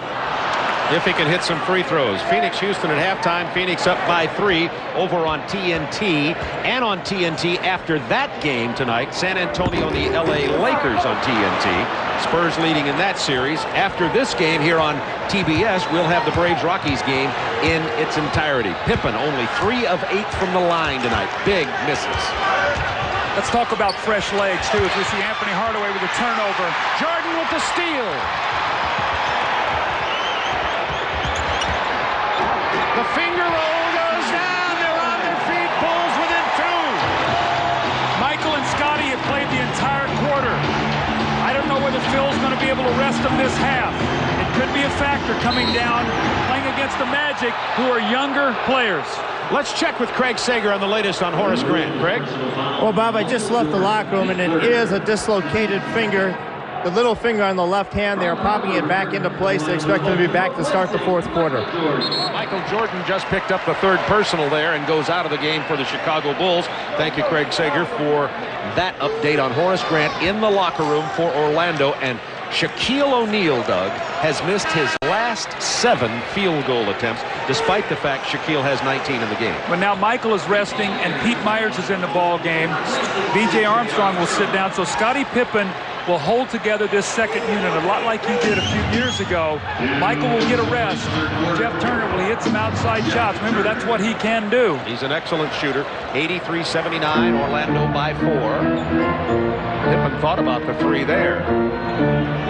If he can hit some free throws. Phoenix-Houston at halftime. Phoenix up by 3 over on TNT. And on TNT after that game tonight, San Antonio and the LA Lakers on TNT. Spurs leading in that series. After this game here on TBS, we'll have the Braves-Rockies game in its entirety. Pippen only 3 of 8 from the line tonight. Big misses. Let's talk about fresh legs, too, as we see Anthony Hardaway with a turnover. Jordan with the steal. The finger roll goes down. They're on their feet. Bulls within 2. Michael and Scotty have played the entire quarter. I don't know whether Phil's going to be able to rest them this half. It could be a factor coming down, playing against the Magic, who are younger players. Let's check with Craig Sager on the latest on Horace Grant. Craig? Well, Bob, I just left the locker room, and it is a dislocated finger. The little finger on the left hand, they are popping it back into place. They expect him to be back to start the 4th quarter. Michael Jordan just picked up the 3rd personal there and goes out of the game for the Chicago Bulls. Thank you, Craig Sager, for that update on Horace Grant in the locker room for Orlando. And Shaquille O'Neal, Doug, has missed his last 7 field goal attempts, despite the fact Shaquille has 19 in the game. But now Michael is resting, and Pete Myers is in the ball game. B.J. Armstrong will sit down, so Scottie Pippen will hold together this second unit a lot like he did a few years ago. Michael will get a rest. Jeff Turner will hit some outside shots. Remember, that's what he can do. He's an excellent shooter. 83-79, Orlando by 4. Pippen thought about the 3 there.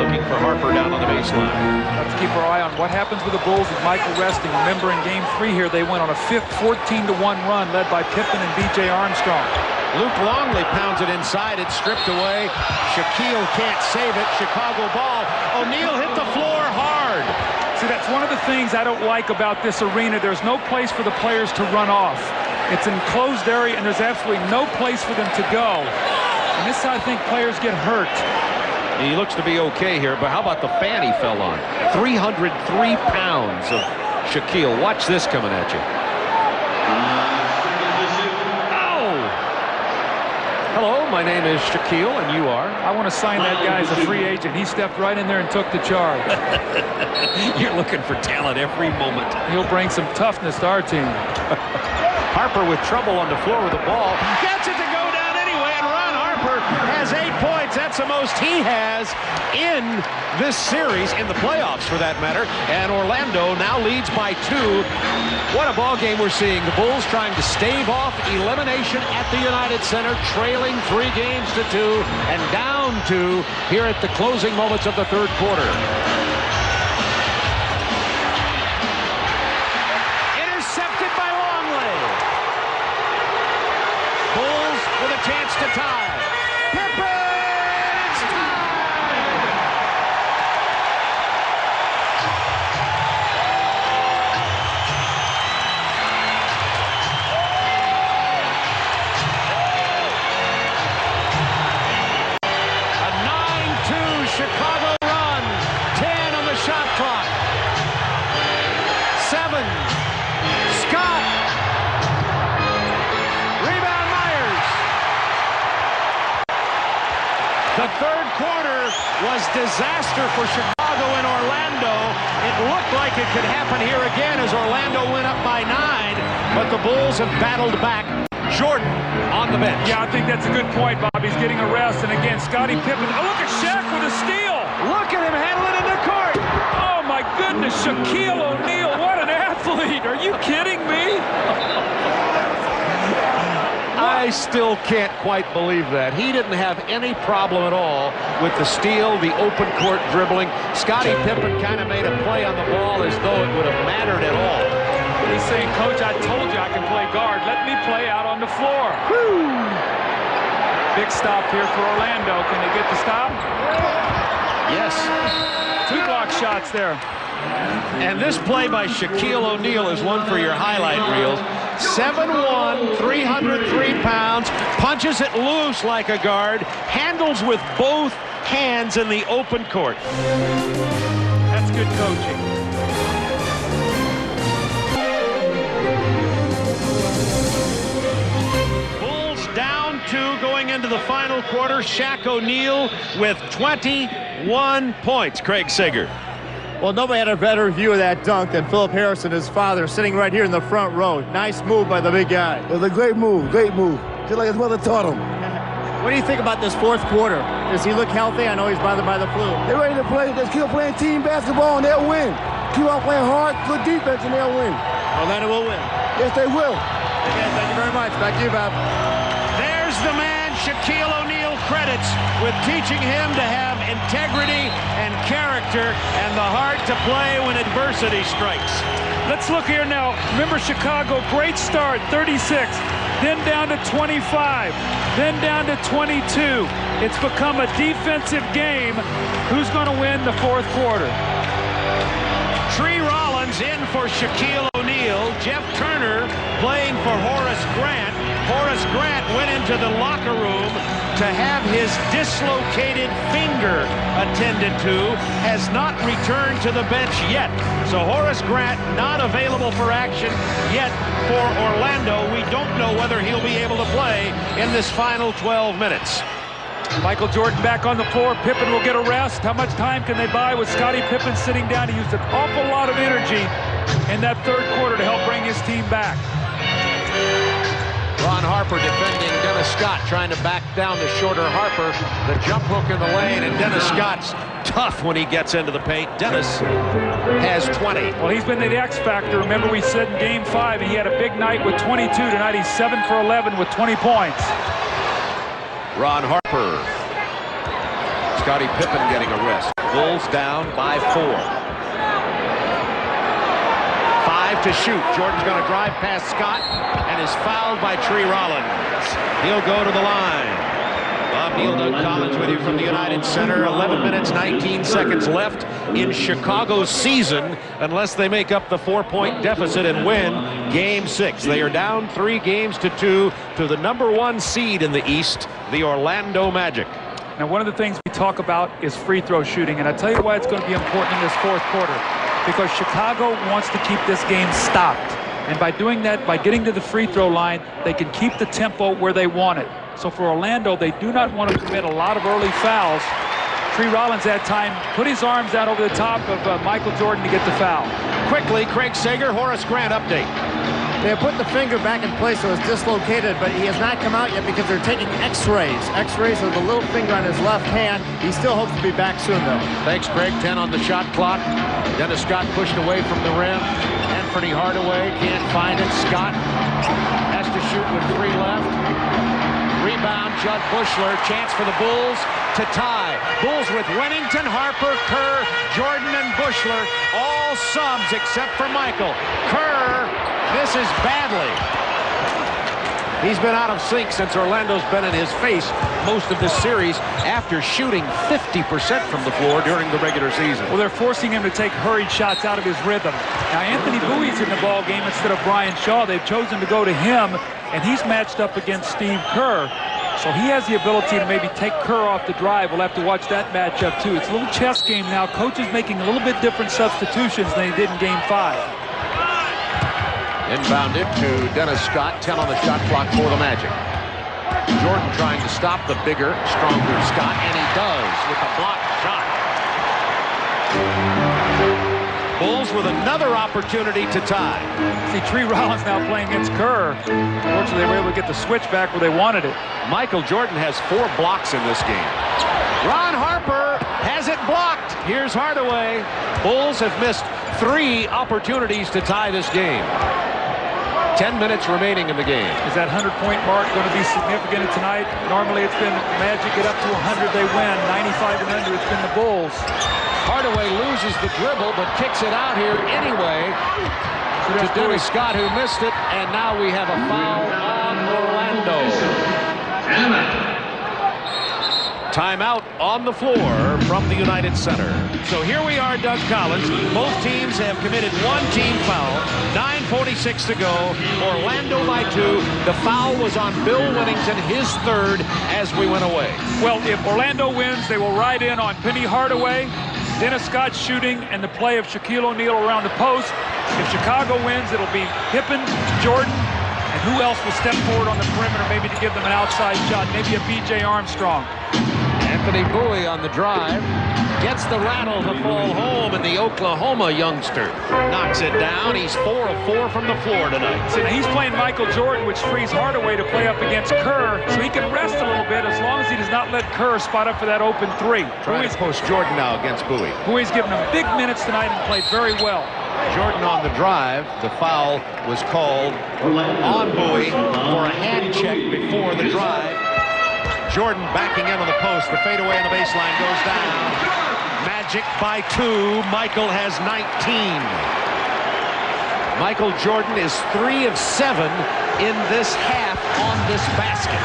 Looking for Harper down on the baseline. Let's keep our eye on what happens with the Bulls with Michael resting. Remember, in Game 3 here, they went on a 14-1 run led by Pippen and B.J. Armstrong. Luke Longley pounds it inside. It's stripped away. Shaquille can't save it. Chicago ball. O'Neal hit the floor hard. See, that's one of the things I don't like about this arena. There's no place for the players to run off. It's an enclosed area, and there's absolutely no place for them to go. And this, I think, players get hurt. He looks to be okay here, but how about the fan he fell on? 303 pounds of Shaquille. Watch this coming at you. Hello, my name is Shaquille, and you are? I want to sign that guy as a free agent. He stepped right in there and took the charge. You're looking for talent every moment. He'll bring some toughness to our team. Harper with trouble on the floor with the ball. Gets it to go down anyway, and Ron Harper has 8 points. That's the most he has in this series, in the playoffs for that matter. And Orlando now leads by 2. What a ball game we're seeing. The Bulls trying to stave off elimination at the United Center, trailing 3 games to 2 and down 2 here at the closing moments of the 3rd quarter. Intercepted by Longley. Bulls with a chance to tie. Pippen! It's tied! A 9-2 Chicago run. 10 on the shot clock. 7. Scott. Rebound Myers. The 3rd quarter was disaster for Chicago and Orlando. It looked like it could happen here again as Orlando went up by 9, but the Bulls have battled back. Jordan on the bench. Yeah, I think that's a good point, Bob. He's getting a rest. And again, Scottie Pippen. Oh, look at Shaq with a steal. Look at him handling in the court. Oh, my goodness. Shaquille O'Neal. What an athlete. Are you kidding me? I still can't quite believe that. He didn't have any problem at all with the steal, the open court dribbling. Scottie Pippen kind of made a play on the ball as though it would have mattered at all. He's saying, Coach, I told you I can play guard. Let me play out on the floor. Woo. Big stop here for Orlando. Can they get the stop? Yes. 2 block shots there. And this play by Shaquille O'Neal is one for your highlight reels. 7'1", 303 pounds, punches it loose like a guard, handles with both hands in the open court. That's good coaching. Bulls down 2 going into the final quarter. Shaq O'Neal with 21 points. Craig Sager. Well, nobody had a better view of that dunk than Philip Harrison, his father, sitting right here in the front row. Nice move by the big guy. It was a great move, just like his mother taught him. What do you think about this 4th quarter? Does he look healthy? I know he's bothered by the flu. They're ready to play. Just keep playing team basketball and they'll win. Keep on playing hard, good defense, and they'll win. Orlando will win. Yes, they will. Again, thank you very much. Back to you, Bob. There's the man Shaquille O'Neal credits with teaching him to have integrity and character and the heart to play when adversity strikes. Let's look here now. Remember Chicago, great start, 36, then down to 25, then down to 22. It's become a defensive game. Who's going to win the 4th quarter? Tree Rollins in for Shaquille O'Neal. Jeff Turner playing for Horace Grant. Horace Grant went into the locker room to have his dislocated finger attended to, has not returned to the bench yet. So Horace Grant not available for action yet for Orlando. We don't know whether he'll be able to play in this final 12 minutes. Michael Jordan back on the floor. Pippen will get a rest. How much time can they buy with Scottie Pippen sitting down? He used an awful lot of energy in that 3rd quarter to help bring his team back. Ron Harper defending Dennis Scott, trying to back down the shorter Harper. The jump hook in the lane, and Dennis Scott's tough when he gets into the paint. Dennis has 20. Well, he's been the X factor. Remember we said in Game 5 he had a big night with 22. Tonight he's 7 for 11 with 20 points. Ron Harper. Scottie Pippen getting a rest. Bulls down by 4. 5 to shoot. Jordan's going to drive past Scott and is fouled by Tree Rollins. He'll go to the line. Bob Neal, Doug Collins with you from the United Center. 11 minutes, 19 seconds left in Chicago's season unless they make up the 4-point deficit and win Game 6. They are down 3 games to 2 to the #1 seed in the East, the Orlando Magic. Now, one of the things we talk about is free throw shooting, and I tell you why it's going to be important in this 4th quarter. Because Chicago wants to keep this game stopped. And by doing that, by getting to the free throw line, they can keep the tempo where they want it. So for Orlando, they do not want to commit a lot of early fouls. Tree Rollins that time put his arms out over the top of Michael Jordan to get the foul. Quickly, Craig Sager, Horace Grant update. They have put the finger back in place so it's dislocated, but he has not come out yet because they're taking x-rays. X-rays of the little finger on his left hand. He still hopes to be back soon, though. Thanks, Craig. 10 on the shot clock. Dennis Scott pushed away from the rim. Anthony Hardaway can't find it. Scott has to shoot with 3 left. Rebound, Judd Bushler. Chance for the Bulls to tie. Bulls with Wennington, Harper, Kerr, Jordan, and Bushler. All subs except for Michael. Kerr misses badly. He's been out of sync since Orlando's been in his face most of this series after shooting 50% from the floor during the regular season. Well, they're forcing him to take hurried shots out of his rhythm. Now, Anthony Bowie's in the ball game instead of Brian Shaw. They've chosen to go to him, and he's matched up against Steve Kerr. So he has the ability to maybe take Kerr off the drive. We'll have to watch that matchup, too. It's a little chess game now. Coach is making a little bit different substitutions than he did in Game 5. Inbounded to Dennis Scott, 10 on the shot clock for the Magic. Jordan trying to stop the bigger, stronger Scott, and he does with a blocked shot. Bulls with another opportunity to tie. See, Tree Rollins now playing against Kerr. Fortunately, they were able to get the switch back where they wanted it. Michael Jordan has 4 blocks in this game. Ron Harper has it blocked. Here's Hardaway. Bulls have missed 3 opportunities to tie this game. 10 minutes remaining in the game. Is that 100-point mark going to be significant tonight? Normally it's been Magic get up to 100, they win. 95 and under, it's been the Bulls. Hardaway loses the dribble, but kicks it out here anyway to Dennis Scott, who missed it. And now we have a foul on Orlando. Timeout on the floor from the United Center. So here we are, Doug Collins. Both teams have committed 1 team foul. 9:46 to go. Orlando by 2. The foul was on Bill Winnington, his 3rd, as we went away. Well, if Orlando wins, they will ride in on Penny Hardaway, Dennis Scott shooting, and the play of Shaquille O'Neal around the post. If Chicago wins, it'll be Pippen, Jordan, and who else will step forward on the perimeter maybe to give them an outside shot, maybe a B.J. Armstrong. Anthony Bowie on the drive, gets the rattle to fall home, and the Oklahoma youngster knocks it down. He's 4 of 4 from the floor tonight. So he's playing Michael Jordan, which frees Hardaway to play up against Kerr, so he can rest a little bit as long as he does not let Kerr spot up for that open 3. Trying to post Jordan now against Bowie. Bowie's given him big minutes tonight and played very well. Jordan on the drive. The foul was called on Bowie for a hand check before the drive. Jordan backing in on the post. The fadeaway on the baseline goes down. Magic by 2. Michael has 19. Michael Jordan is 3 of 7 in this half on this basket.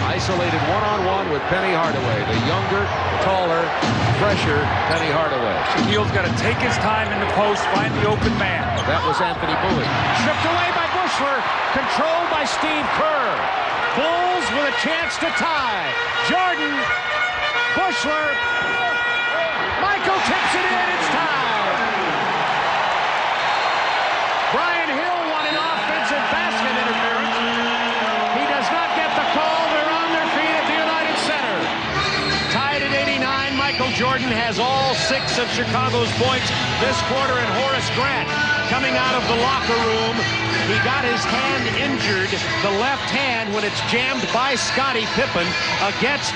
Isolated one-on-one with Penny Hardaway. The younger, taller, fresher Penny Hardaway. Shaquille's got to take his time in the post, find the open man. That was Anthony Bowie. Stripped away by Bushler. Controlled by Steve Kerr. Bulls with a chance to tie. Jordan. Bushler. Michael tips it in. It's tied. Brian Hill won an offensive basket interference. He does not get the call. They're on their feet at the United Center. Tied at 89. Michael Jordan has all 6 of Chicago's points this quarter, and Horace Grant coming out of the locker room. He got his hand injured, the left hand, when it's jammed by Scottie Pippen against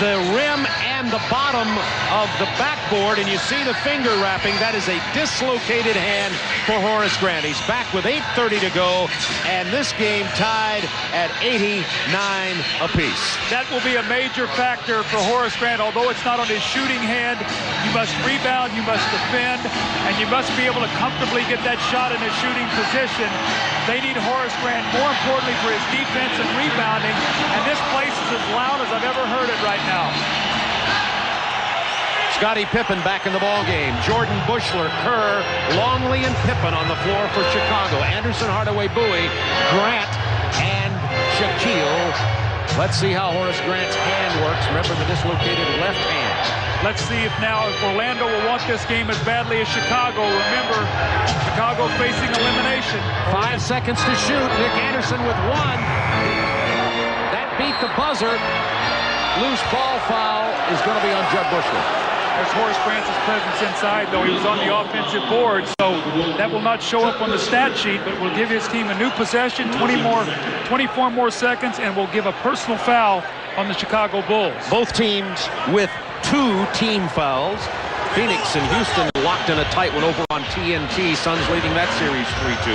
the rim and the bottom of the backboard, and you see the finger wrapping. That is a dislocated hand for Horace Grant. He's back with 8:30 to go, and this game tied at 89 apiece. That will be a major factor for Horace Grant. Although it's not on his shooting hand, you must rebound, you must defend, and you must be able to comfortably get that shot in a shooting position. They need Horace Grant, more importantly, for his defense and rebounding, and this place is as loud as I've ever heard it right now. Scottie Pippen back in the ball game. Jordan, Bushler, Kerr, Longley, and Pippen on the floor for Chicago. Anderson, Hardaway, Bowie, Grant, and Shaquille. Let's see how Horace Grant's hand works. Remember the dislocated left hand. Let's see if Orlando will want this game as badly as Chicago. Remember, Chicago facing elimination. 5 seconds to shoot. Nick Anderson with 1. That beat the buzzer. Loose ball foul is going to be on Jud Bushler. There's Horace Grant's presence inside, though. He was on the offensive board, so that will not show up on the stat sheet, but will give his team a new possession, 24 more seconds, and will give a personal foul on the Chicago Bulls. Both teams with 2 team fouls. Phoenix and Houston locked in a tight one over on TNT. Suns leading that series 3-2.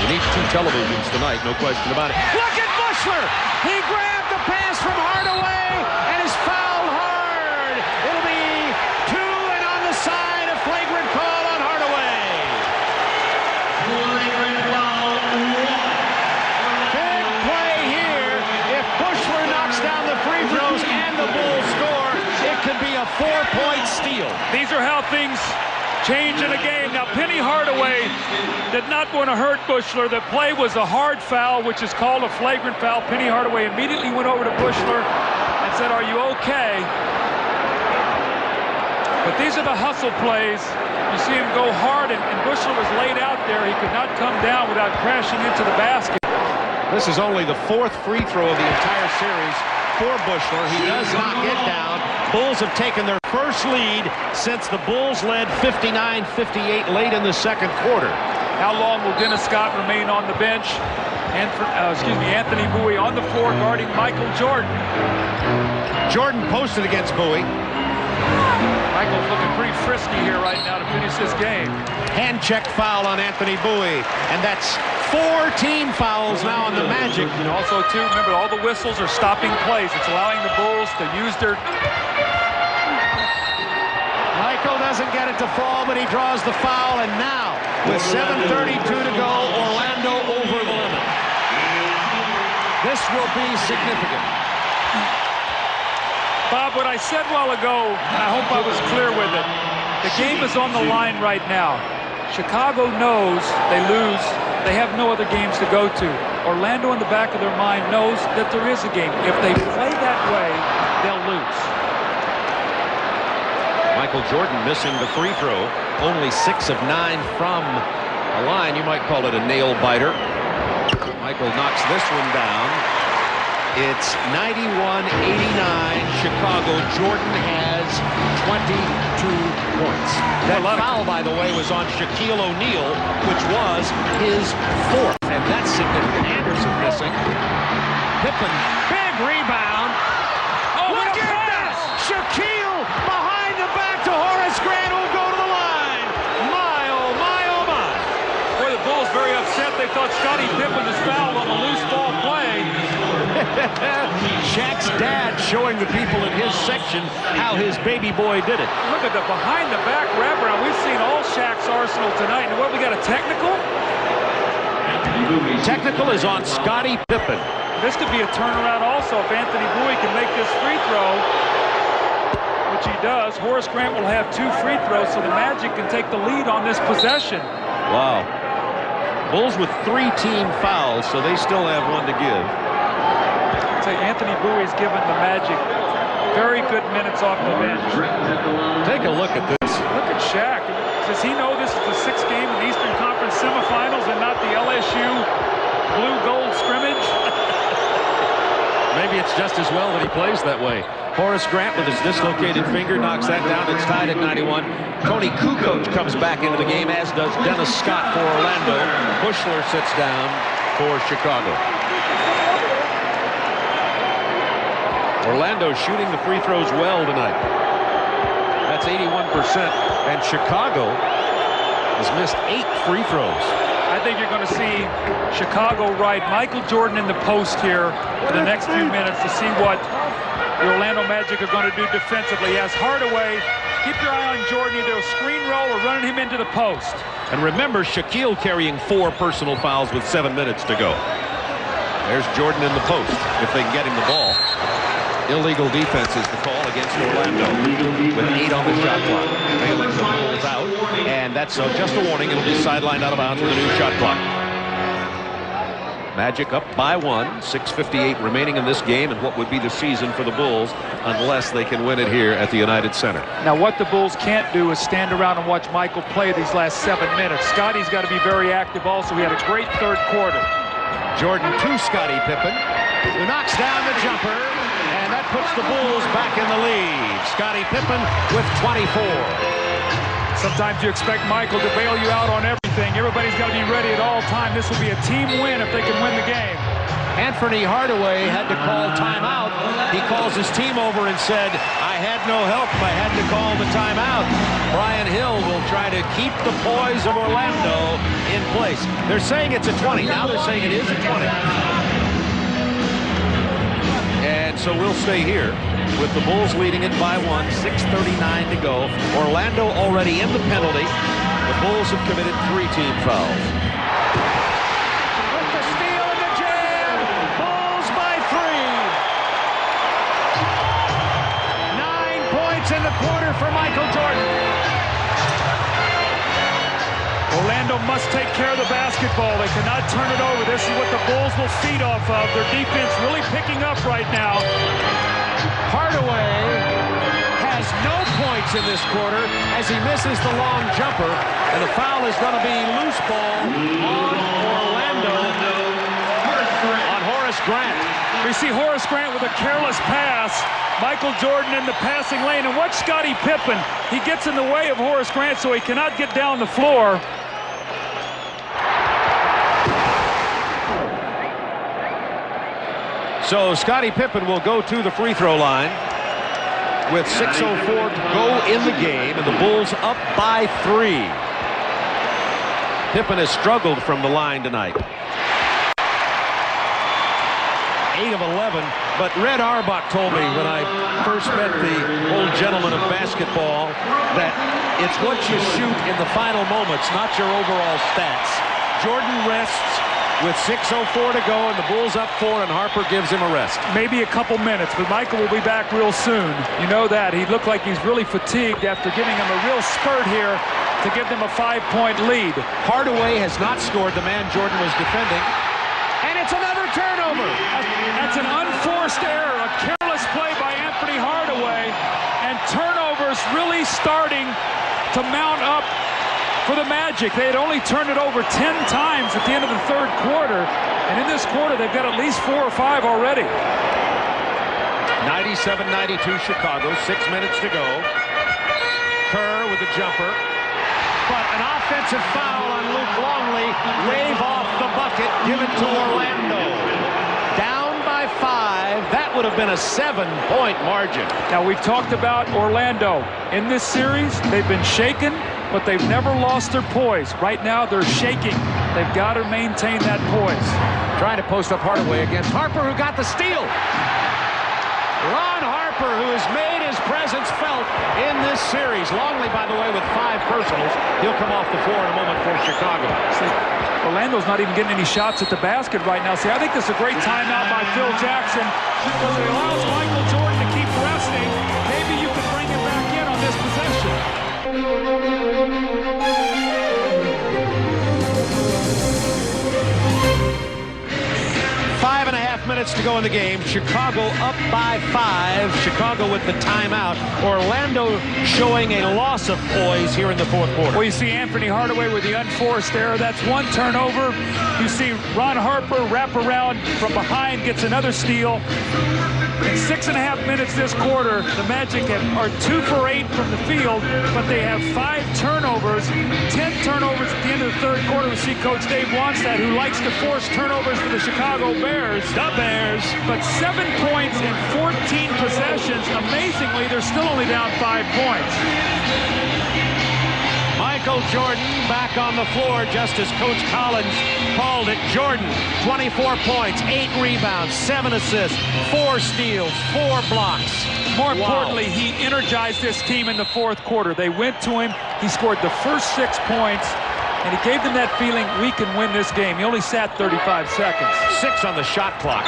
We need 2 televisions tonight, no question about it. Look at Bushler! He grabbed the pass from Hardaway and is fouled hard. It'll be 2, and on the side, a flagrant call on Hardaway. Big play here. If Bushler knocks down the free throws and the Bulls score, it could be a 4-point steal. These are how things change in a game. Now, Penny Hardaway did not want to hurt Bushler. The play was a hard foul, which is called a flagrant foul. Penny Hardaway immediately went over to Bushler and said, "Are you okay?" But these are the hustle plays. You see him go hard, and Bushler was laid out there. He could not come down without crashing into the basket. This is only the 4th free throw of the entire series for Bushler. He does not get down. Bulls have taken their first lead since the Bulls led 59-58 late in the second quarter. How long will Dennis Scott remain on the bench? And Anthony Bowie on the floor guarding Michael Jordan. Jordan posted against Bowie. Michael's looking pretty frisky here right now to finish this game. Hand check foul on Anthony Bowie, and that's 4 team fouls now on the Magic. And also, too, remember, all the whistles are stopping plays. It's allowing the Bulls to use their... Michael doesn't get it to fall, but he draws the foul, and now, with 7:32 to go, Orlando over the limit. This will be significant. Bob, what I said a while ago, and I hope I was clear with it, the game is on the line right now. Chicago knows they lose. They have no other games to go to. Orlando in the back of their mind knows that there is a game. If they play that way, they'll lose. Michael Jordan missing the free throw. Only 6 of 9 from a line. You might call it a nail biter. Michael knocks this one down. It's 91-89 Chicago. Jordan has 22 points. That foul, by the way, was on Shaquille O'Neal, which was his 4th. And that's significant. Anderson missing. Pippen, big rebound. Oh, look at this! Shaquille behind the back to Horace Grant, who'll go to the line. My, oh, my, oh, my. Boy, the Bulls very upset. They thought Scottie Pippen was fouled on a loose ball play. Shaq's dad showing the people in his section how his baby boy did it. Look at the behind-the-back wraparound. We've seen all Shaq's arsenal tonight. And what, we got a technical? Technical is on Scottie Pippen. This could be a turnaround also if Anthony Bowie can make this free throw, which he does. Horace Grant will have 2 free throws, so the Magic can take the lead on this possession. Wow. Bulls with 3 team fouls, so they still have 1 to give. Anthony Bowie's given the Magic very good minutes off the bench. Take a look at this. Look at Shaq. Does he know this is the 6th game in the Eastern Conference Semifinals and not the LSU blue-gold scrimmage? Maybe it's just as well that he plays that way. Horace Grant with his dislocated finger knocks that down. It's tied at 91. Tony Kukoc comes back into the game, as does Dennis Scott for Orlando. Bushler sits down for Chicago. Orlando shooting the free throws well tonight. That's 81%. And Chicago has missed 8 free throws. I think you're going to see Chicago ride Michael Jordan in the post here for the next few minutes to see what the Orlando Magic are going to do defensively. As Hardaway, keep your eye on Jordan, either a screen roll or running him into the post. And remember, Shaquille carrying 4 personal fouls with 7 minutes to go. There's Jordan in the post if they can get him the ball. Illegal defense is the call against Orlando with 8 on the shot clock. Bailing the Bulls out, and that's just a warning. It'll be sidelined out of bounds with a new shot clock. Magic up by 1, 6:58 remaining in this game, and what would be the season for the Bulls unless they can win it here at the United Center. Now, what the Bulls can't do is stand around and watch Michael play these last 7 minutes. Scottie's got to be very active also. He had a great 3rd quarter. Jordan to Scottie Pippen, who knocks down the jumper. And that puts the Bulls back in the lead. Scottie Pippen with 24. Sometimes you expect Michael to bail you out on everything. Everybody's got to be ready at all time. This will be a team win if they can win the game. Anthony Hardaway had to call timeout. He calls his team over and said, I had no help. I had to call the timeout. Brian Hill will try to keep the poise of Orlando in place. They're saying it's a 20. Now they're saying it is a 20. And so we'll stay here with the Bulls leading it by 1, 6:39 to go. Orlando already in the penalty. The Bulls have committed 3 team fouls. With the steal and the jam, Bulls by 3. 9 points in the quarter for Michael Jordan. Orlando must take care of the basketball. They cannot turn it over. This is what the Bulls will feed off of. Their defense really picking up right now. Hardaway has no points in this quarter as he misses the long jumper. And the foul is going to be loose ball on Orlando on Horace Grant. You see Horace Grant with a careless pass. Michael Jordan in the passing lane. And watch Scottie Pippen. He gets in the way of Horace Grant so he cannot get down the floor. So Scottie Pippen will go to the free throw line with 6:04 to go in the game, and the Bulls up by 3. Pippen has struggled from the line tonight. 8 of 11, but Red Auerbach told me when I first met the old gentleman of basketball that it's what you shoot in the final moments, not your overall stats. Jordan rests with 6:04 to go, and the Bulls up 4, and Harper gives him a rest. Maybe a couple minutes, but Michael will be back real soon. You know that. He looked like he's really fatigued after giving him a real spurt here to give them a 5-point lead. Hardaway has not scored, the man Jordan was defending. And it's another turnover. That's an unforced error, a careless play by Anthony Hardaway, and turnovers really starting to mount up for the Magic. They had only turned it over 10 times at the end of the third quarter, and in this quarter they've got at least 4 or 5 already. 97-92 Chicago, 6 minutes to go. Kerr with a jumper, but an offensive foul on Luke Longley. Wave off the bucket, give it to Orlando. Down by 5. That would have been a 7-point margin. Now, we've talked about Orlando. In this series, they've been shaken, but they've never lost their poise. Right now, they're shaking. They've got to maintain that poise. Trying to post up Hardaway against Harper, who got the steal. Ron Harper, who has made his presence felt in this series. Longley, by the way, with 5 personals. He'll come off the floor in a moment for Chicago. See, Orlando's not even getting any shots at the basket right now. See, I think this is a great timeout by Phil Jackson because it allows Michael Jordan to keep resting. Maybe you can bring him back in on this possession. 5.5 minutes to go in the game. Chicago up by 5. Chicago with the timeout. Orlando showing a loss of poise here in the fourth quarter. Well, you see Anthony Hardaway with the unforced error. That's 1 turnover. You see Ron Harper wrap around from behind, gets another steal. In 6.5 minutes this quarter, the Magic are 2 for 8 from the field, but they have 5 turnovers, 10 turnovers at the end of the third quarter. We see Coach Dave Wannstedt, who likes to force turnovers for the Chicago Bears. The Bears. But 7 points in 14 possessions. Amazingly, they're still only down 5 points. Michael Jordan back on the floor just as Coach Collins called it. Jordan, 24 points, 8 rebounds, 7 assists, 4 steals, 4 blocks. More importantly, he energized this team in the fourth quarter. They went to him. He scored the first 6 points, and he gave them that feeling, we can win this game. He only sat 35 seconds. 6 on the shot clock.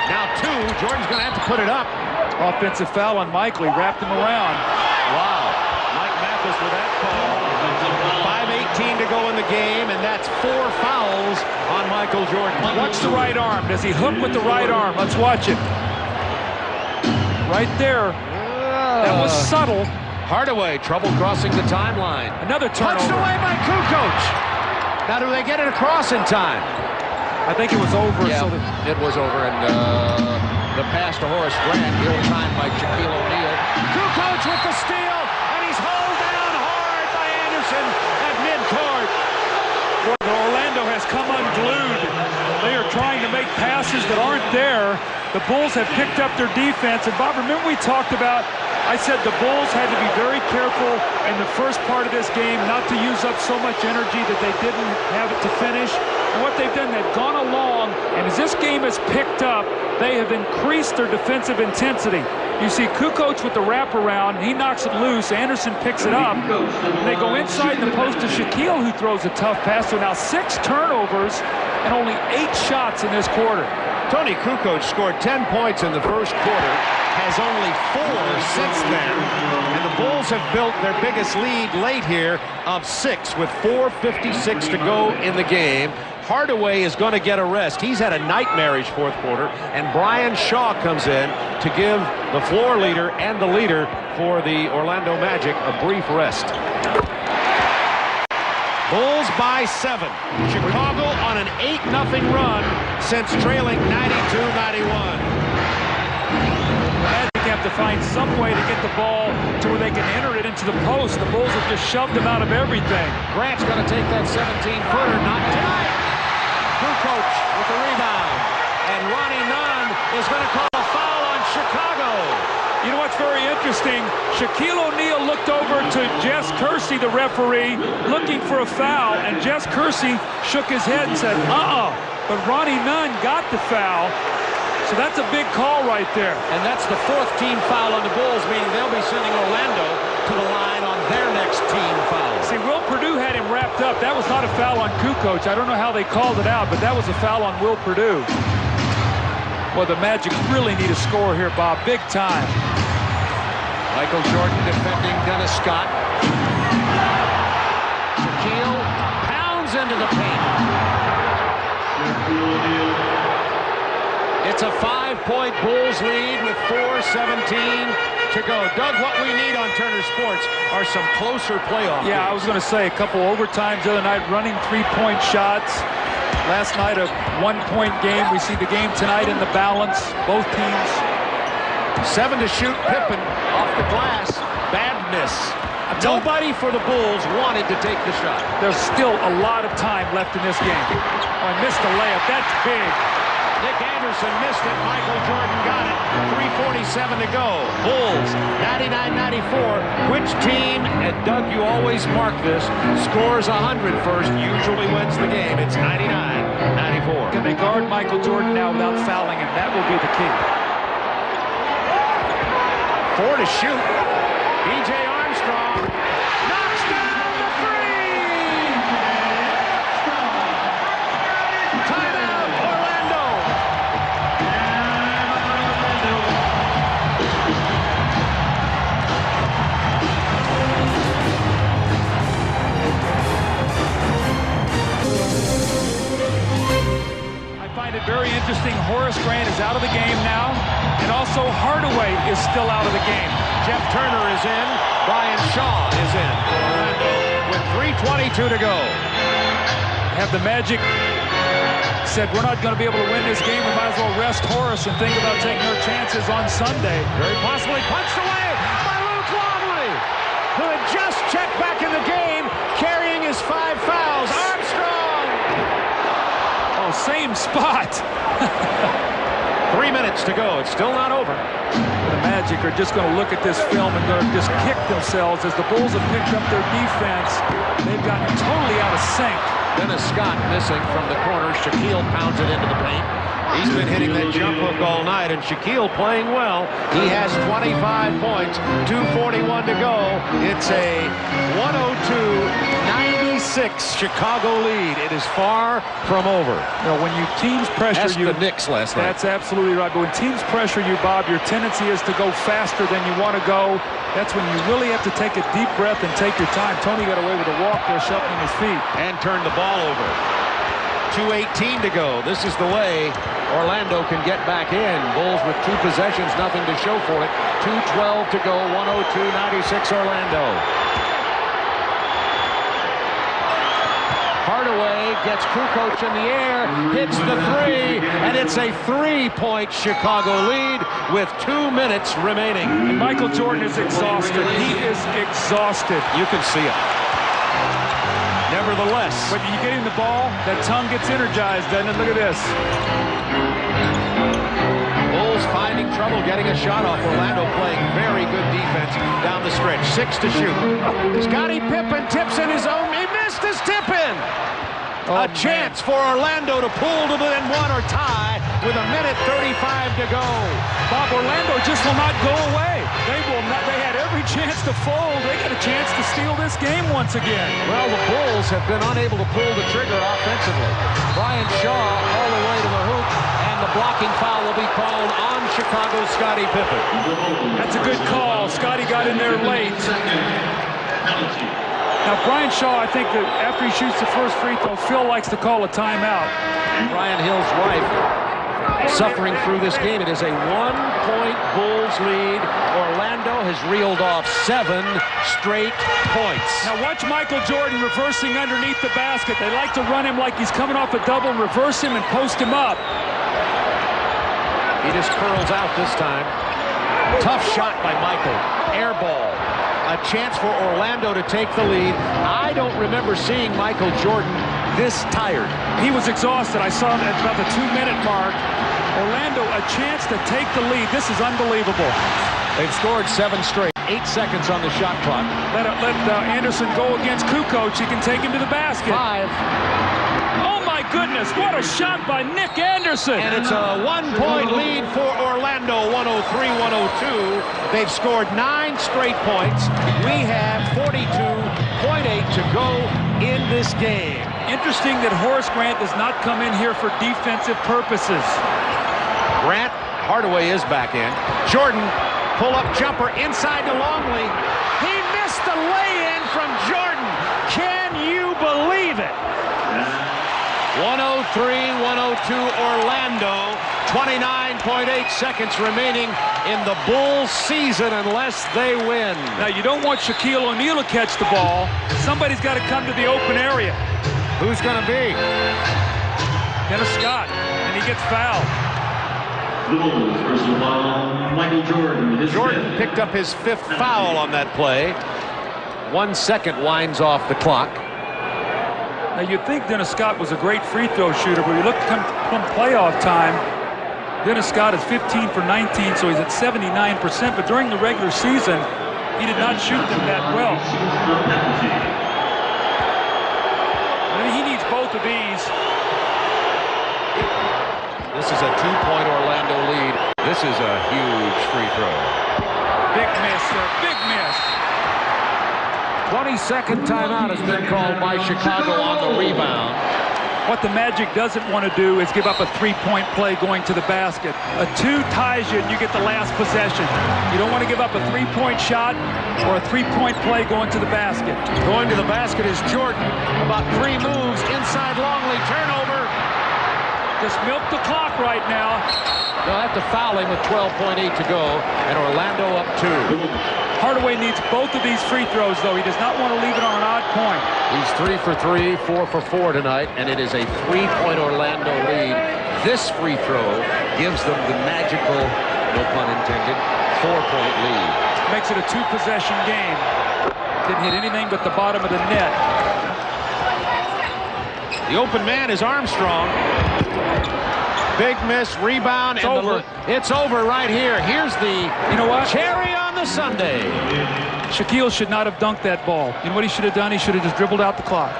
Now 2. Jordan's going to have to put it up. Offensive foul on Michael. He wrapped him around. Wow. Mike Mathis with that call. 5:18 to go in the game, and that's 4 fouls on Michael Jordan. Watch the right arm. Does he hook with the right arm? Let's watch it. Right there. That was subtle. Hardaway, trouble crossing the timeline. Another turnover. Punched away by Kukoc. Now, do they get it across in time? I think it was over. Yeah, so it was over, and the pass to Horace Grant, ill-timed by Shaquille O'Neal. Kukoc with the steal, and he's hauled down hard by Anderson at midcourt. Orlando has come unglued. They are trying to make passes that aren't there. The Bulls have picked up their defense. And Bob, remember we talked about, I said the Bulls had to be very careful in the first part of this game not to use up so much energy that they didn't have it to finish. And what they've done, they've gone along, and as this game has picked up, they have increased their defensive intensity. You see Kukoc with the wraparound. He knocks it loose. Anderson picks it up. They go inside the post to Shaquille, who throws a tough pass. So now 6 turnovers and only 8 shots in this quarter. Tony Kukoc scored 10 points in the first quarter, has only 4 since then, and the Bulls have built their biggest lead late here of 6 with 4:56 to go in the game. Hardaway is going to get a rest. He's had a nightmarish fourth quarter, and Brian Shaw comes in to give the floor leader and the leader for the Orlando Magic a brief rest. Bulls by 7. Chicago on an 8-0 run since trailing 92-91. Magic have to find some way to get the ball to where they can enter it into the post. The Bulls have just shoved them out of everything. Grant's going to take that 17-footer. Not tonight. Kukoc with the rebound. And Ronnie Nunn is going to call a foul on Chicago. You know what's very interesting? Shaquille O'Neal looked over to Jess Kersey, the referee, looking for a foul, and Jess Kersey shook his head and said, but Ronnie Nunn got the foul, so that's a big call right there. And that's the 4th team foul on the Bulls, meaning they'll be sending Orlando to the line on their next team foul. See, Will Perdue had him wrapped up. That was not a foul on Kukoc. I don't know how they called it out, but that was a foul on Will Perdue. Well, the Magic really need a score here, Bob, big time. Michael Jordan defending Dennis Scott. Shaquille pounds into the paint. It's a 5-point Bulls lead with 4:17 to go. Doug, what we need on Turner Sports are some closer playoff games. I was going to say a couple overtimes the other night, running 3-point shots. Last night, a 1-point game. We see the game tonight in the balance. Both teams. 7 to shoot. Pippen off the glass. Bad miss. Nobody for the Bulls wanted to take the shot. There's still a lot of time left in this game. Oh, I missed the layup. That's big. Nick Anderson missed it. Michael Jordan got it. 3:47 to go. Bulls 99-94. Which team, and Doug, you always mark this, scores 100 first, usually wins the game. It's 99-94. Can they guard Michael Jordan now without fouling him? That will be the key. 4 to shoot. B.J. Armstrong knocks down the 3. Timeout, Orlando. I find it very interesting. Horace Grant is out of the game now, and also Hardaway is still out of the game. Jeff Turner is in. Brian Shaw is in. Orlando with 3:22 to go. Have the Magic said, we're not going to be able to win this game, we might as well rest Horace and think about taking our chances on Sunday. Very possibly punched away by Luke Longley, who had just checked back in the game, carrying his 5 fouls. Armstrong! Oh, same spot. 3 minutes to go. It's still not over. The Magic are just going to look at this film and going to just kick themselves as the Bulls have picked up their defense. They've gotten totally out of sync. Dennis Scott missing from the corner. Shaquille pounds it into the paint. He's been hitting that jump hook all night, and Shaquille playing well. He has 25 points, 2:41 to go. It's a 102-96 Chicago lead. It is far from over. You know, when you teams pressure Ask you, the Knicks last night. That's absolutely right. But when teams pressure you, Bob, your tendency is to go faster than you want to go. That's when you really have to take a deep breath and take your time. Tony got away with a walk there, shuffling his feet. And turned the ball over. 2:18 to go. This is the way Orlando can get back in. Bulls with 2 possessions, nothing to show for it. 2:12 to go, 102-96 Orlando. Hardaway gets Kukoc in the air, hits the 3, and it's a 3-point Chicago lead with 2 minutes remaining. And Michael Jordan is exhausted. He is exhausted. You can see it. Nevertheless. But you get him the ball, that tongue gets energized, doesn't it? Look at this. Bulls finding trouble getting a shot off. Orlando playing very good defense down the stretch. 6 to shoot. Scottie Pippen tips in his own. He missed his tip-in. A chance for Orlando to pull to within 1 or tie with 1:35 to go. Bob, Orlando just will not go away. They will not. They had every chance to fold. They got a chance to steal this game once again. Well, the Bulls have been unable to pull the trigger offensively. Brian Shaw all the way to the hoop, and the blocking foul will be called on Chicago's Scottie Pippen. That's a good call. Scottie got in there late. Now, Brian Shaw, I think that after he shoots the first free throw, Phil likes to call a timeout. Brian Hill's wife suffering through this game. It is a 1-point Bulls lead. Orlando has reeled off 7 straight points. Now watch Michael Jordan reversing underneath the basket. They like to run him like he's coming off a double and reverse him and post him up. He just curls out this time. Tough shot by Michael. Air ball. A chance for Orlando to take the lead. I don't remember seeing Michael Jordan this tired. He was exhausted. I saw him at about the 2-minute mark. Orlando, a chance to take the lead. This is unbelievable. They've scored 7 straight. 8 seconds on the shot clock. Let Anderson go against Kukoc. He can take him to the basket. 5. Oh my goodness, what a shot by Nick Anderson. And it's a 1-point lead for Orlando, 103-102. They've scored 9 straight points. We have 42.8 to go in this game. Interesting that Horace Grant does not come in here for defensive purposes. Grant, Hardaway is back in. Jordan, pull-up jumper inside to Longley. He missed the lay-in from Jordan. Can you believe it? 103-102 Orlando. 29.8 seconds remaining in the Bulls season unless they win. Now, you don't want Shaquille O'Neal to catch the ball. Somebody's got to come to the open area. Who's going to be? Dennis Scott, and he gets fouled. Bulls personal foul, Michael Jordan. Jordan picked up his 5th foul on that play. 1 second winds off the clock. Now, you'd think Dennis Scott was a great free throw shooter, but we look come playoff time, Dennis Scott is 15 for 19, so he's at 79%, but during the regular season, he did not shoot them that well. I mean, he needs both of these. This is a 2-point Orlando lead. This is a huge free throw. Big miss, sir. Big miss. 22nd timeout has been called by Chicago on the rebound. What the Magic doesn't want to do is give up a 3-point play going to the basket. A 2 ties you and you get the last possession. You don't want to give up a 3-point shot or a 3-point play going to the basket. Going to the basket is Jordan. About 3 moves inside Longley. Turnover. Just milk the clock right now. They'll have to foul him with 12.8 to go, and Orlando up 2. Hardaway needs both of these free throws, though. He does not want to leave it on an odd point. He's 3 for 3, 4 for 4 tonight, and it is a 3-point Orlando lead. This free throw gives them the magical, no pun intended, 4-point lead. Makes it a 2-possession game. Didn't hit anything but the bottom of the net. The open man is Armstrong. Big miss, rebound, it's and over. It's over right here. Here's the cherry on the sundae. Shaquille should not have dunked that ball. You know what he should have done? He should have just dribbled out the clock.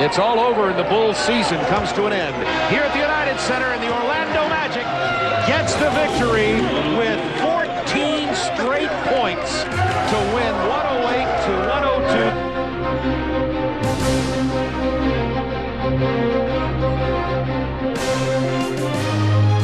It's all over, and the Bulls season comes to an end. Here at the United Center, and the Orlando Magic gets the victory with